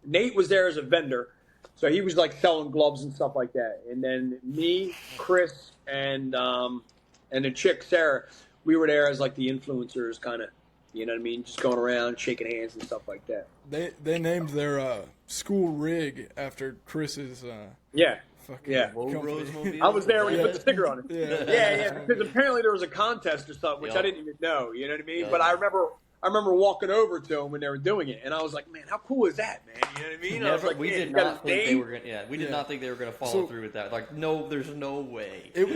S3: Nate was there as a vendor, so he was selling gloves and stuff like that. And then me, Chris, and the chick Sarah, we were there as the influencers, kind of. You know what I mean? Just going around, shaking hands and stuff like that.
S1: They named their school rig after Chris's fucking company.
S3: I was there when he put the sticker on it. Yeah, because apparently there was a contest or something, which I didn't even know. You know what I mean? Yeah. But I remember walking over to them when they were doing it, and I was like, man, how cool is that, man? You know what I mean? I was like,
S2: we did not think they were going to. We did not think they were going to follow through with that. No, there's no way.
S1: It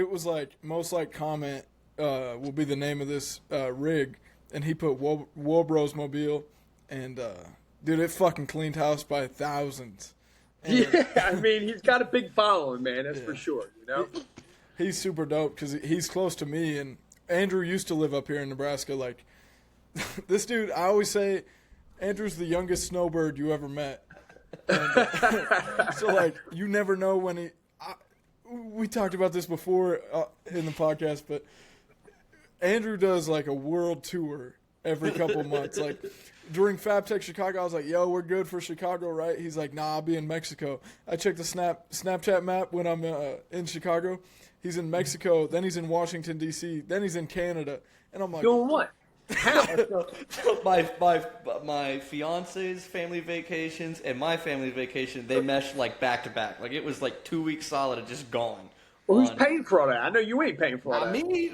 S1: was most like comment. Will be the name of this rig, and he put Wobros Mobile, and dude, it fucking cleaned house by thousands. And,
S3: I mean, he's got a big following, man. That's for sure.
S1: He's super dope because he's close to me, and Andrew used to live up here in Nebraska. This dude, I always say, Andrew's the youngest snowbird you ever met. And, so you never know when we talked about this before in the podcast, but Andrew does a world tour every couple months. Like during FabTech Chicago, I was like, "Yo, we're good for Chicago, right?" He's like, "Nah, I'll be in Mexico." I checked the Snapchat map when I'm in Chicago. He's in Mexico, then he's in Washington D.C., then he's in Canada, and I'm like,
S3: Doing what? How?
S2: So my fiance's family vacations and my family vacation, they meshed like back to back. Like it was like 2 weeks solid of just gone.
S3: Well, who's paying for all that? I know you ain't paying for all
S2: Not
S3: that.
S2: me.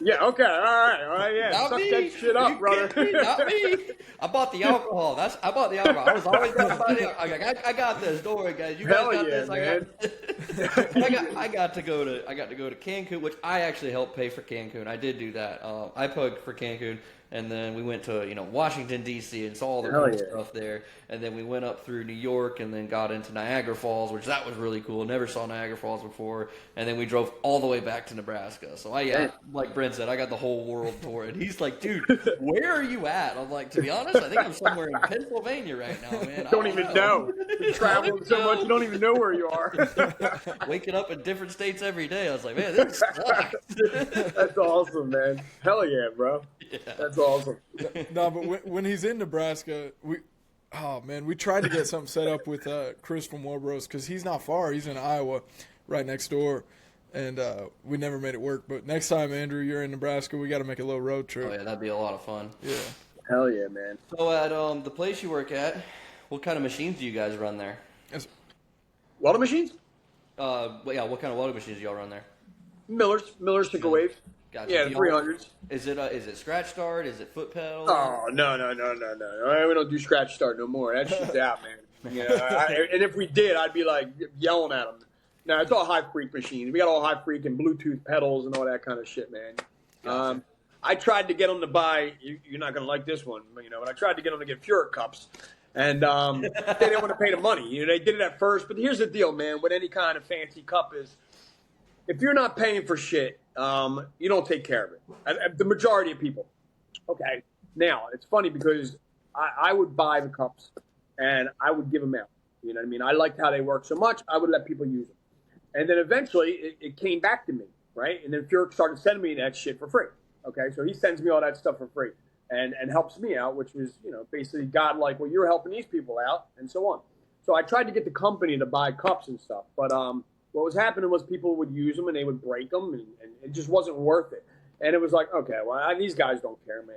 S3: Yeah, okay, all right, yeah.
S2: Not
S3: Suck
S2: me.
S3: that shit up,
S2: You
S3: brother.
S2: kidding me? Not me. I bought the alcohol. I bought the alcohol. I was always going to buy the alcohol. I got this. Don't worry, guys. You guys
S3: Hell
S2: got
S3: yeah,
S2: this.
S3: man.
S2: I got to go to Cancun, which I actually helped pay for Cancun. I did do that. I paid for Cancun, and then we went to Washington D.C. and saw all the cool stuff there. And then we went up through New York, and then got into Niagara Falls, which that was really cool. Never saw Niagara Falls before. And then we drove all the way back to Nebraska. So like Brent said, I got the whole world tour. And he's like, "Dude, where are you at?" I'm like, to be honest, I think I'm somewhere in Pennsylvania right now, man.
S3: Don't even know. You're traveling so much, you don't even know where you are.
S2: Waking up in different states every day. I was like, man, this sucks.
S3: That's awesome, man. Hell yeah, bro.
S2: Yeah.
S3: That's awesome.
S1: No, but when he's in Nebraska, we tried to get something set up with Chris from Warbros because he's not far. He's in Iowa, right next door, and we never made it work. But next time, Andrew, you're in Nebraska, we got to make a little road trip.
S2: Oh yeah, that'd be a lot of fun.
S1: Yeah.
S3: Hell yeah, man.
S2: So at the place you work at, what kind of machines do you guys run there?
S3: Welding machines?
S2: What kind of welding machines do y'all run there?
S3: Miller's single wave.
S2: Gotcha.
S3: Yeah,
S2: Do y'all-
S3: 300s.
S2: Is it scratch start? Is it foot pedal?
S3: Oh, no. We don't do scratch start no more. That shit's out, man. You know, and if we did, I'd be like yelling at them. Now, it's all high freak machines. We got all high freak and Bluetooth pedals and all that kind of shit, man.
S2: Gotcha.
S3: I tried to get them to buy, you're not going to like this one, but I tried to get them to get Furet cups. And they didn't want to pay the money. They did it at first. But here's the deal, man, with any kind of fancy cup is, if you're not paying for shit, you don't take care of it. The majority of people. Okay. Now, it's funny because I would buy the cups and I would give them out. You know what I mean? I liked how they work so much, I would let people use them. And then eventually it came back to me, right? And then Furet started sending me that shit for free. Okay. So he sends me all that stuff for free and helps me out, which was, basically God like, well, you're helping these people out and so on. So I tried to get the company to buy cups and stuff. But what was happening was people would use them and they would break them and it just wasn't worth it. And it was like, okay, well, these guys don't care, man.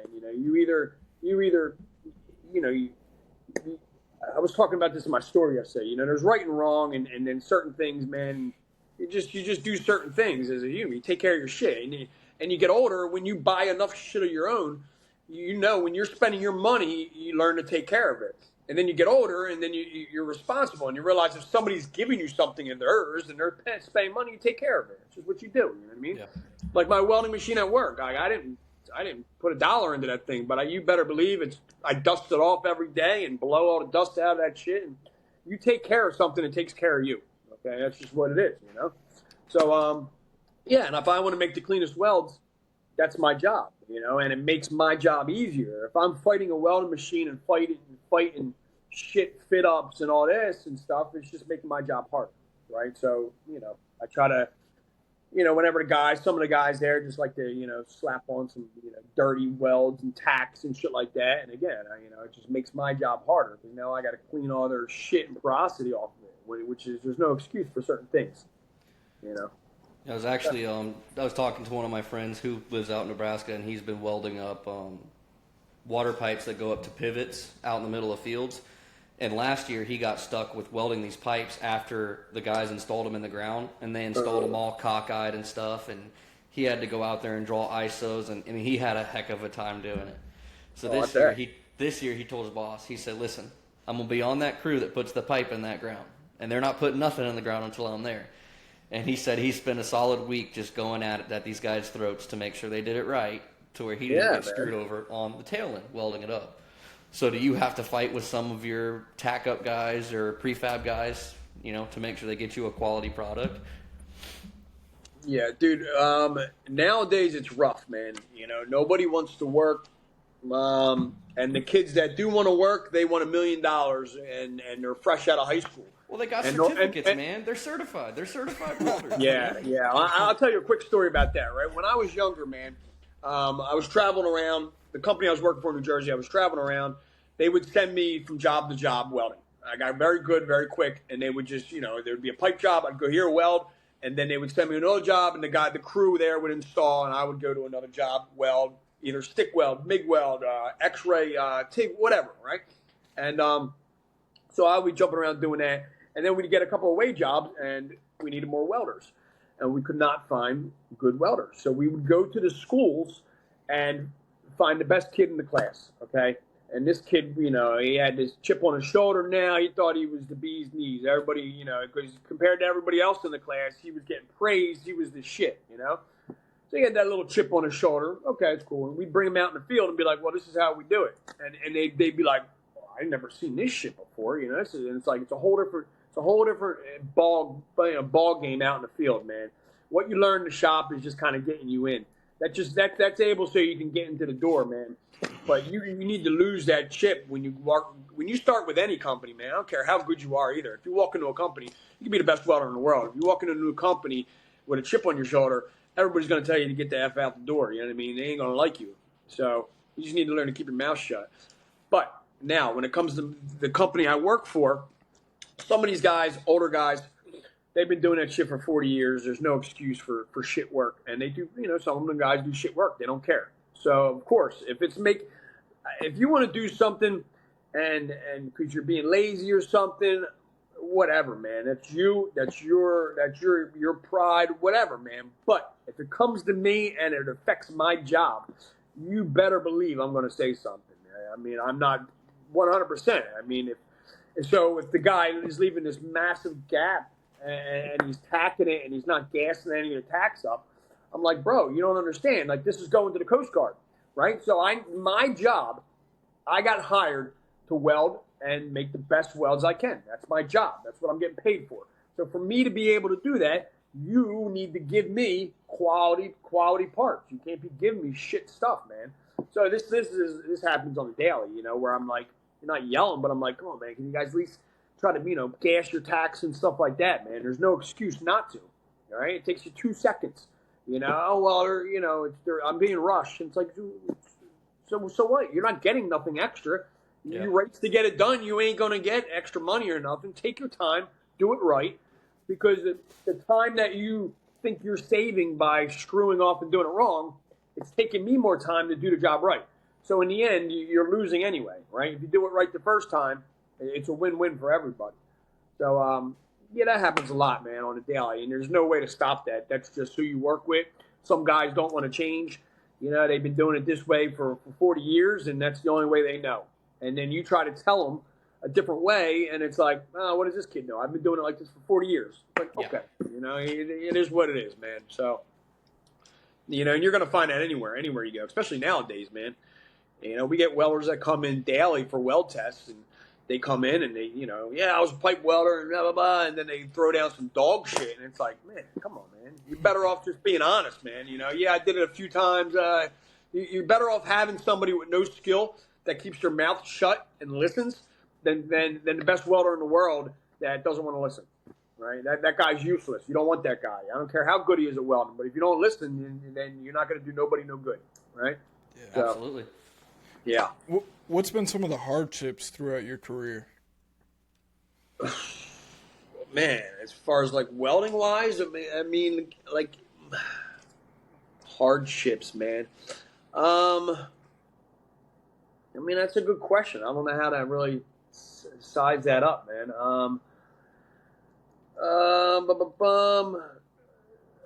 S3: I was talking about this in my story yesterday. There's right and wrong, and then certain things, man. You just do certain things as a human. You take care of your shit, and you get older. When you buy enough shit of your own, when you're spending your money, you learn to take care of it. And then you get older, and then you're responsible, and you realize if somebody's giving you something in theirs and they're spending money, you take care of it. It's just what you do. You know what I mean?
S2: Yeah.
S3: Like my welding machine at work, I didn't put $1 into that thing, but you better believe I dust it off every day and blow all the dust out of that shit. And you take care of something, it takes care of you. Okay, that's just what it is, So, and if I want to make the cleanest welds, that's my job, and it makes my job easier. If I'm fighting a welding machine and fighting shit fit ups and all this and stuff, it's just making my job harder, right? So, I try to, whenever some of the guys there just like to, slap on some, dirty welds and tacks and shit like that. And again, it just makes my job harder because now I got to clean all their shit and porosity off of it, which is, there's no excuse for certain things,
S2: I was actually I was talking to one of my friends who lives out in Nebraska, and he's been welding up water pipes that go up to pivots out in the middle of fields. And last year he got stuck with welding these pipes after the guys installed them in the ground, and they installed them all cockeyed and stuff, and he had to go out there and draw ISOs, and he had a heck of a time doing it. So this year he told his boss, he said, "Listen, I'm gonna be on that crew that puts the pipe in that ground, and they're not putting nothing in the ground until I'm there." And he said he spent a solid week just going at these guys' throats to make sure they did it right, to where he didn't get screwed over on the tail end, welding it up. So do you have to fight with some of your tack-up guys or prefab guys, to make sure they get you a quality product?
S3: Yeah, dude. Nowadays it's rough, man. Nobody wants to work. And the kids that do want to work, they want $1 million and they're fresh out of high school.
S2: Well, they got certificates, man. They're certified. They're certified welders.
S3: Yeah. I'll tell you a quick story about that, right? When I was younger, man, I was traveling around the company I was working for in New Jersey, I was traveling around. They would send me from job to job welding. I got very good, very quick, and they would just, there would be a pipe job. I'd go here, weld, and then they would send me another job, and the crew there would install, and I would go to another job, weld, either stick weld, MIG weld, X-ray, TIG, whatever, right? And so I would be jumping around doing that, and then we'd get a couple of away jobs, and we needed more welders, and we could not find good welders. So we would go to the schools and find the best kid in the class, okay? And this kid, he had this chip on his shoulder now. He thought he was the bee's knees. Everybody, because compared to everybody else in the class, he was getting praised. He was the shit, So he had that little chip on his shoulder. Okay, it's cool. And we'd bring him out in the field and be like, well, this is how we do it. And they'd be like, oh, I've never seen this shit before, And it's like it's a whole different ball game out in the field, man. What you learn in the shop is just kind of getting you in. That's able so you can get into the door, man. But you need to lose that chip when you start with any company, man. I don't care how good you are either. If you walk into a company, you can be the best welder in the world. If you walk into a new company with a chip on your shoulder, everybody's going to tell you to get the F out the door. You know what I mean? They ain't going to like you. So you just need to learn to keep your mouth shut. But now, when it comes to the company I work for, some of these guys, older guys, they've been doing that shit for 40 years. There's no excuse for shit work. And they do, some of them guys do shit work. They don't care. So, of course, if you want to do something and because you're being lazy or something, whatever, man. That's you. That's your pride, whatever, man. But if it comes to me and it affects my job, you better believe I'm going to say something. I mean, I'm not 100%. I mean, if the guy is leaving this massive gap and he's tacking it and he's not gassing any of the tacks up, I'm like, bro, you don't understand. Like, this is going to the Coast Guard, right? So my job, I got hired to weld and make the best welds I can. That's my job. That's what I'm getting paid for. So for me to be able to do that, you need to give me quality parts. You can't be giving me shit stuff, man. So this happens on the daily, where I'm like, you're not yelling, but I'm like, come on, man, can you guys at least try to, gas your tacks and stuff like that, man? There's no excuse not to, all right? It takes you 2 seconds. I'm being rushed. And it's like, so what? You're not getting nothing extra. Yeah. You race to get it done. You ain't going to get extra money or nothing. Take your time. Do it right. Because the time that you think you're saving by screwing off and doing it wrong, it's taking me more time to do the job right. So in the end, you're losing anyway, right? If you do it right the first time, it's a win-win for everybody. So, yeah, that happens a lot, man, on a daily, and there's no way to stop that. That's just who you work with. Some guys don't want to change. They've been doing it this way for 40 years, and that's the only way they know. And then you try to tell them a different way, and it's like, oh, what does this kid know? I've been doing it like this for 40 years. But, okay, it is what it is, man. So, and you're going to find that anywhere you go, especially nowadays, man. We get welders that come in daily for weld tests, and they come in and they, I was a pipe welder and blah, blah, blah, and then they throw down some dog shit. And it's like, man, come on, man. You're better off just being honest, man. Yeah, I did it a few times. You're better off having somebody with no skill that keeps their mouth shut and listens than the best welder in the world that doesn't want to listen, right? That guy's useless. You don't want that guy. I don't care how good he is at welding, but if you don't listen, then you're not going to do nobody no good, right?
S2: Yeah, so, absolutely.
S3: Yeah.
S1: What's been some of the hardships throughout your career?
S3: Man, as far as like welding wise, I mean, like hardships, man. I mean, that's a good question. I don't know how to really size that up, man.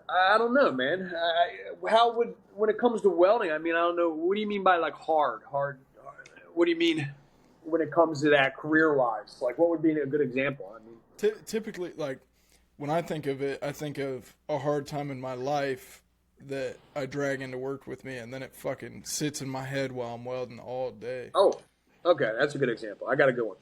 S3: I don't know, man. When it comes to welding, I mean, I don't know. What do you mean by like hard? What do you mean when it comes to that career-wise? Like, what would be a good example? I mean,
S1: typically, like, when I think of it, I think of a hard time in my life that I drag into work with me, and then it fucking sits in my head while I'm welding all day.
S3: Oh, okay. That's a good example. I got a good one.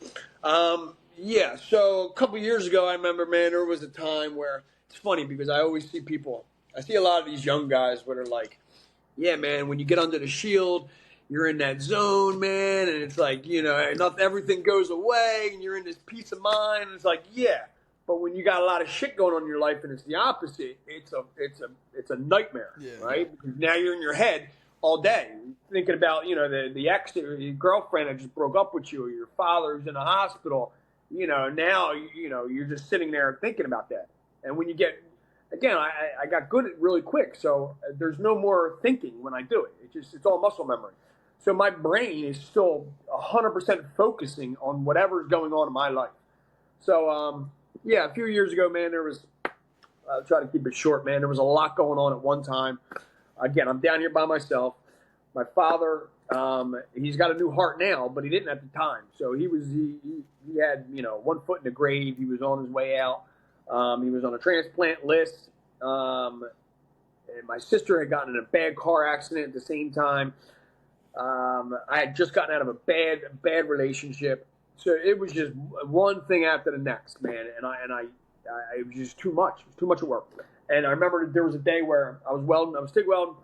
S3: Yeah, so a couple years ago, I remember, man, there was a time where it's funny because I always see people, I see a lot of these young guys that are like, yeah, man, when you get under the shield, you're in that zone, man, and it's like, everything goes away, and you're in this peace of mind, and it's like, yeah, but when you got a lot of shit going on in your life and it's the opposite, it's a nightmare, right? Because now you're in your head all day, thinking about, the ex or your girlfriend that just broke up with you, or your father's in the hospital. Now, you're just sitting there thinking about that. And when you get, again, I got good at it really quick, so there's no more thinking when I do it. It's all muscle memory. So my brain is still 100% focusing on whatever's going on in my life. So, yeah, a few years ago, man, I'll try to keep it short, man. There was a lot going on at one time. Again, I'm down here by myself. My father, he's got a new heart now, but he didn't at the time. So he had, 1 foot in the grave. He was on his way out. He was on a transplant list. And my sister had gotten in a bad car accident at the same time. I had just gotten out of a bad relationship. So it was just one thing after the next, man. And it was just too much. It was too much of work. And I remember there was a day where I was TIG welding,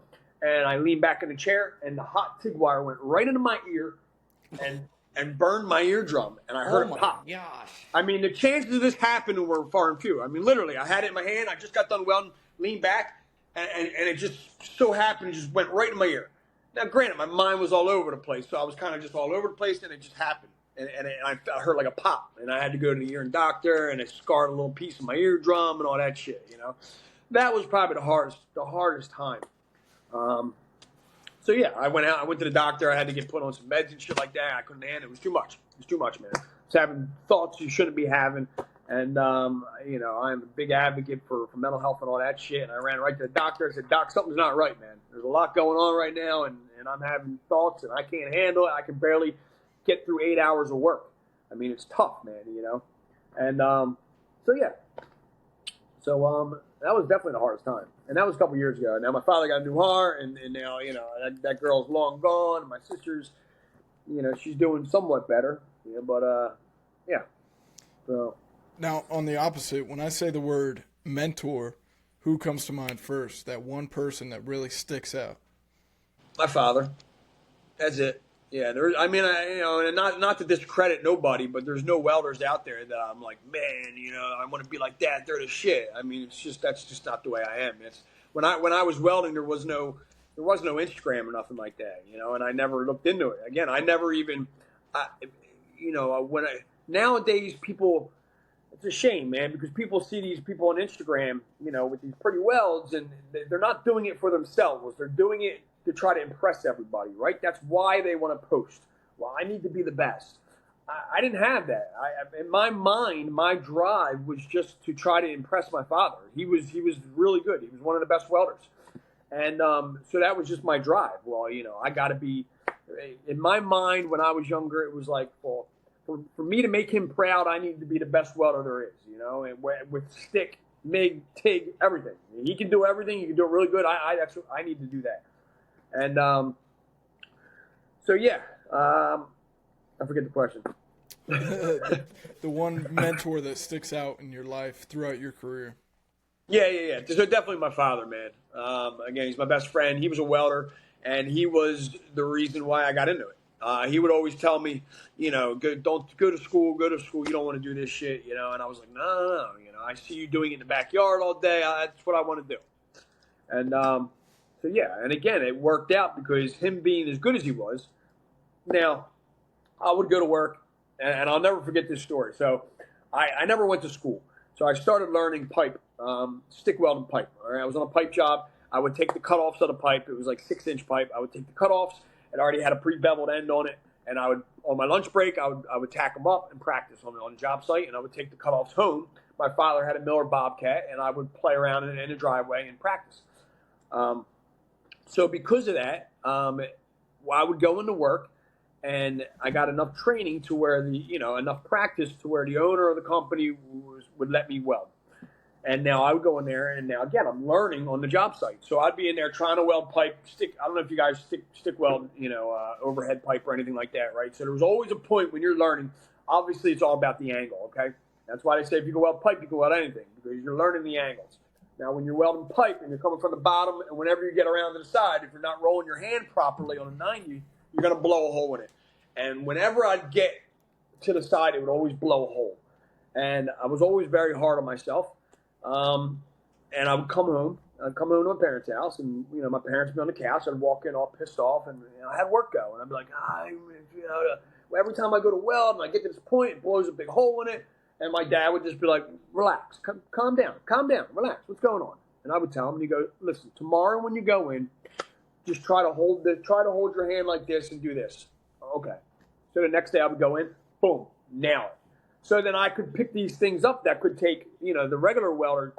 S3: and I leaned back in the chair, and the hot TIG wire went right into my ear and burned my eardrum, and I heard it pop.
S2: Gosh.
S3: I mean, the chances of this happening were far and few. I mean, literally, I had it in my hand. I just got done welding, leaned back, and it just so happened, just went right in my ear. Now, granted, my mind was all over the place, so I was kind of just all over the place, and it just happened. And I heard like a pop, and I had to go to the ear and doctor, and it scarred a little piece of my eardrum and all that shit, That was probably the hardest time. So yeah, I went to the doctor. I had to get put on some meds and shit like that. I couldn't handle it. It was too much. It was too much, man. I was having thoughts you shouldn't be having. And, I'm a big advocate for mental health and all that shit. And I ran right to the doctor. I said, Doc, something's not right, man. There's a lot going on right now, and I'm having thoughts, and I can't handle it. I can barely get through 8 hours of work. I mean, it's tough, man, And so, yeah. So that was definitely the hardest time. And that was a couple years ago. Now my father got a new heart, and now, that girl's long gone. And my sister's, she's doing somewhat better. But, yeah. So.
S1: Now, on the opposite, when I say the word mentor, who comes to mind first? That one person that really sticks out?
S3: My father. That's it. Yeah, and not to discredit nobody, but there's no welders out there that I'm like, man, I want to be like that. They're the shit. I mean, that's just not the way I am. It's when I was welding, there was no Instagram or nothing like that, and I never looked into it. Again, I never even, nowadays people, it's a shame, man, because people see these people on Instagram, with these pretty welds, and they're not doing it for themselves. They're doing it to try to impress everybody, right? That's why they want to post. Well, I need to be the best. I didn't have that. In my mind, my drive was just to try to impress my father. He was really good. He was one of the best welders. And so that was just my drive. Well, I got to be, in my mind when I was younger, it was like, well, for me to make him proud, I need to be the best welder there is, and with stick, MIG, TIG, everything. He can do everything. He can do it really good. I need to do that. And so, yeah, I forget the question.
S1: The one mentor that sticks out in your life throughout your career.
S3: Yeah. So definitely my father, man. Again, he's my best friend. He was a welder, and he was the reason why I got into it. He would always tell me, don't go to school. Go to school. You don't want to do this shit, And I was like, no. I see you doing it in the backyard all day. That's what I want to do. And so, yeah. And again, it worked out because him being as good as he was. Now, I would go to work, and I'll never forget this story. So I never went to school. So I started learning pipe, stick welding pipe. All right, I was on a pipe job. I would take the cutoffs of the pipe. It was like 6-inch pipe. I would take the cutoffs. It already had a pre-beveled end on it. And I would, on my lunch break, I would tack them up and practice on the job site. And I would take the cutoffs home. My father had a Miller Bobcat, and I would play around in the driveway and practice. So because of that, I would go into work, and I got enough training to where enough practice to where the owner of the company would let me weld. And now I would go in there, and now again, I'm learning on the job site. So I'd be in there trying to weld pipe, stick. I don't know if you guys stick weld, overhead pipe or anything like that, right? So there was always a point when you're learning. Obviously, it's all about the angle, okay? That's why they say if you can weld pipe, you can weld anything, because you're learning the angles. Now, when you're welding pipe and you're coming from the bottom, and whenever you get around to the side, if you're not rolling your hand properly on a 90, you're going to blow a hole in it. And whenever I'd get to the side, it would always blow a hole. And I was always very hard on myself. And I would come home, I'd come home to my parents' house, and my parents would be on the couch. I'd walk in all pissed off, and I had work go, and I'd be like, every time I go to weld, and I get to this point, it blows a big hole in it, and my dad would just be like, relax, calm down, relax, what's going on? And I would tell him, and he'd go, listen, tomorrow when you go in, just try to hold your hand like this and do this. Okay. So the next day I would go in, boom, nail it. So then I could pick these things up that could take, the regular welder,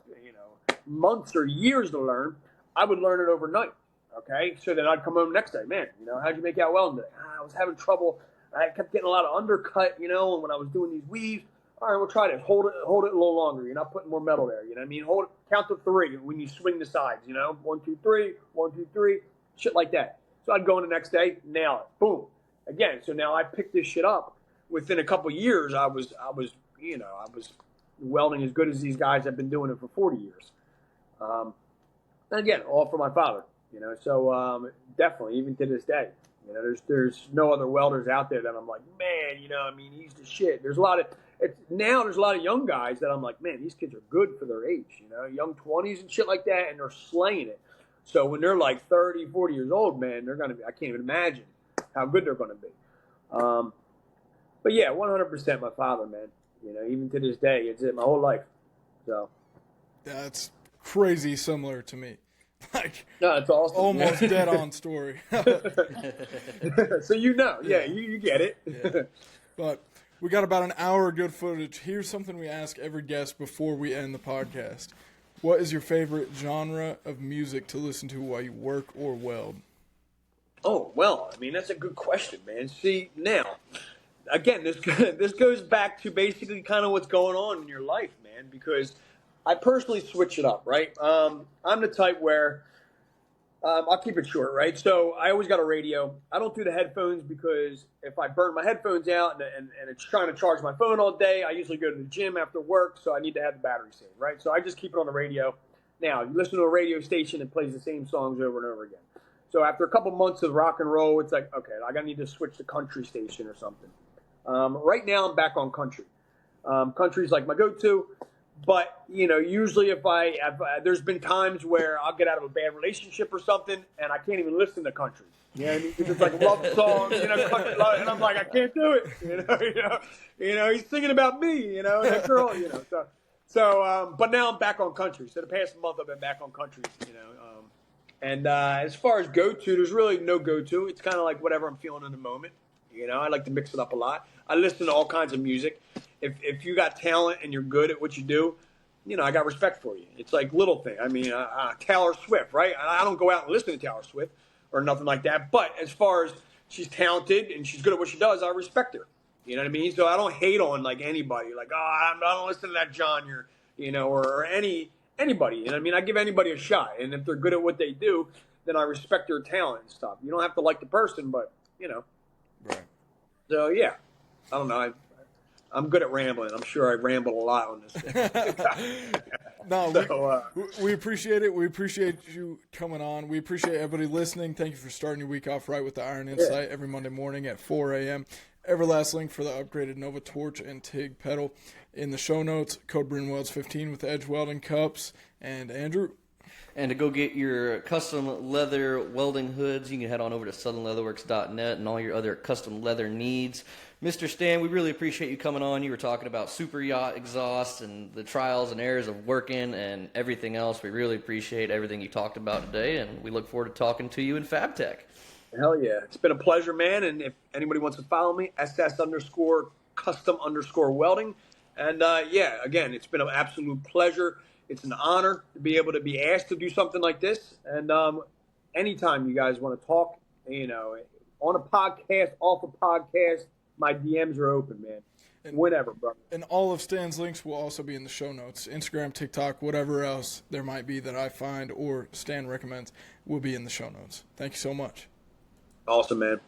S3: months or years to learn. I would learn it overnight. Okay. So then I'd come home the next day, man, how'd you make out welding today? I was having trouble. I kept getting a lot of undercut, and when I was doing these weaves. All right, we'll try this. Hold it a little longer. You're not putting more metal there. You know what I mean? Hold it, count to 3 when you swing the sides, 1, 2, 3, 1, 2, 3, shit like that. So I'd go in the next day, nail it. Boom. Again, so now I picked this shit up. Within a couple of years, I was welding as good as these guys have been doing it for 40 years. And again, all for my father, so definitely, even to this day, there's no other welders out there that I'm like, man, he's the shit. There's a lot of young guys that I'm like, man, these kids are good for their age, young 20s and shit like that, and they're slaying it. So when they're like 30, 40 years old, man, they're going to be, I can't even imagine how good they're going to be. But yeah, 100% my father, man, even to this day, it's it my whole life. So
S1: that's crazy similar to me. Like,
S3: no, it's awesome.
S1: Almost dead on story.
S3: So yeah, you get it.
S1: Yeah. But we got about an hour of good footage. Here's something we ask every guest before we end the podcast. What is your favorite genre of music to listen to while you work or weld?
S3: Oh, well, that's a good question, man. See, now, again, this goes back to basically kind of what's going on in your life, man, because I personally switch it up, right? I'm the type where I'll keep it short, right? So I always got a radio. I don't do the headphones because if I burn my headphones out and it's trying to charge my phone all day, I usually go to the gym after work, so I need to have the battery saved, right? So I just keep it on the radio. Now, you listen to a radio station, it plays the same songs over and over again. So after a couple months of rock and roll, it's like, okay, I need to switch to country station or something. Right now, I'm back on country. Country's like my go-to. But, usually if there's been times where I'll get out of a bad relationship or something and I can't even listen to country. You know what I mean? Because it's like love songs, country love, and I'm like, I can't do it. He's singing about me, and that girl, So, but now I'm back on country. So the past month I've been back on country, And as far as go-to, there's really no go-to. It's kind of like whatever I'm feeling in the moment. I like to mix it up a lot. I listen to all kinds of music. If you got talent and you're good at what you do, I got respect for you. It's like little thing. Taylor Swift, right? I don't go out and listen to Taylor Swift or nothing like that. But as far as she's talented and she's good at what she does, I respect her. You know what I mean? So I don't hate on like anybody. Like, I don't listen to that genre, or anybody. You know what I mean? I give anybody a shot. And if they're good at what they do, then I respect their talent and stuff. You don't have to like the person, but,
S1: Right.
S3: So, yeah. I don't know. I'm good at rambling. I'm sure I rambled a lot on this thing.
S1: No, we appreciate it. We appreciate you coming on. We appreciate everybody listening. Thank you for starting your week off right with the Iron Insight every Monday morning at 4 a.m. Everlast link for the upgraded Nova Torch and TIG pedal in the show notes. Code BRINWELDS15 with the Edge Welding cups. And Andrew.
S2: And to go get your custom leather welding hoods, you can head on over to southernleatherworks.net and all your other custom leather needs. Mr. Stan, we really appreciate you coming on. You were talking about super yacht exhaust and the trials and errors of working and everything else. We really appreciate everything you talked about today, and we look forward to talking to you in FabTech.
S3: Hell yeah. It's been a pleasure, man. And if anybody wants to follow me, SS_custom_welding. And, again, it's been an absolute pleasure. It's an honor to be able to be asked to do something like this. And anytime you guys want to talk, on a podcast, off a podcast, my DMs are open, man. And whenever, brother.
S1: And all of Stan's links will also be in the show notes. Instagram, TikTok, whatever else there might be that I find or Stan recommends will be in the show notes. Thank you so much.
S3: Awesome, man.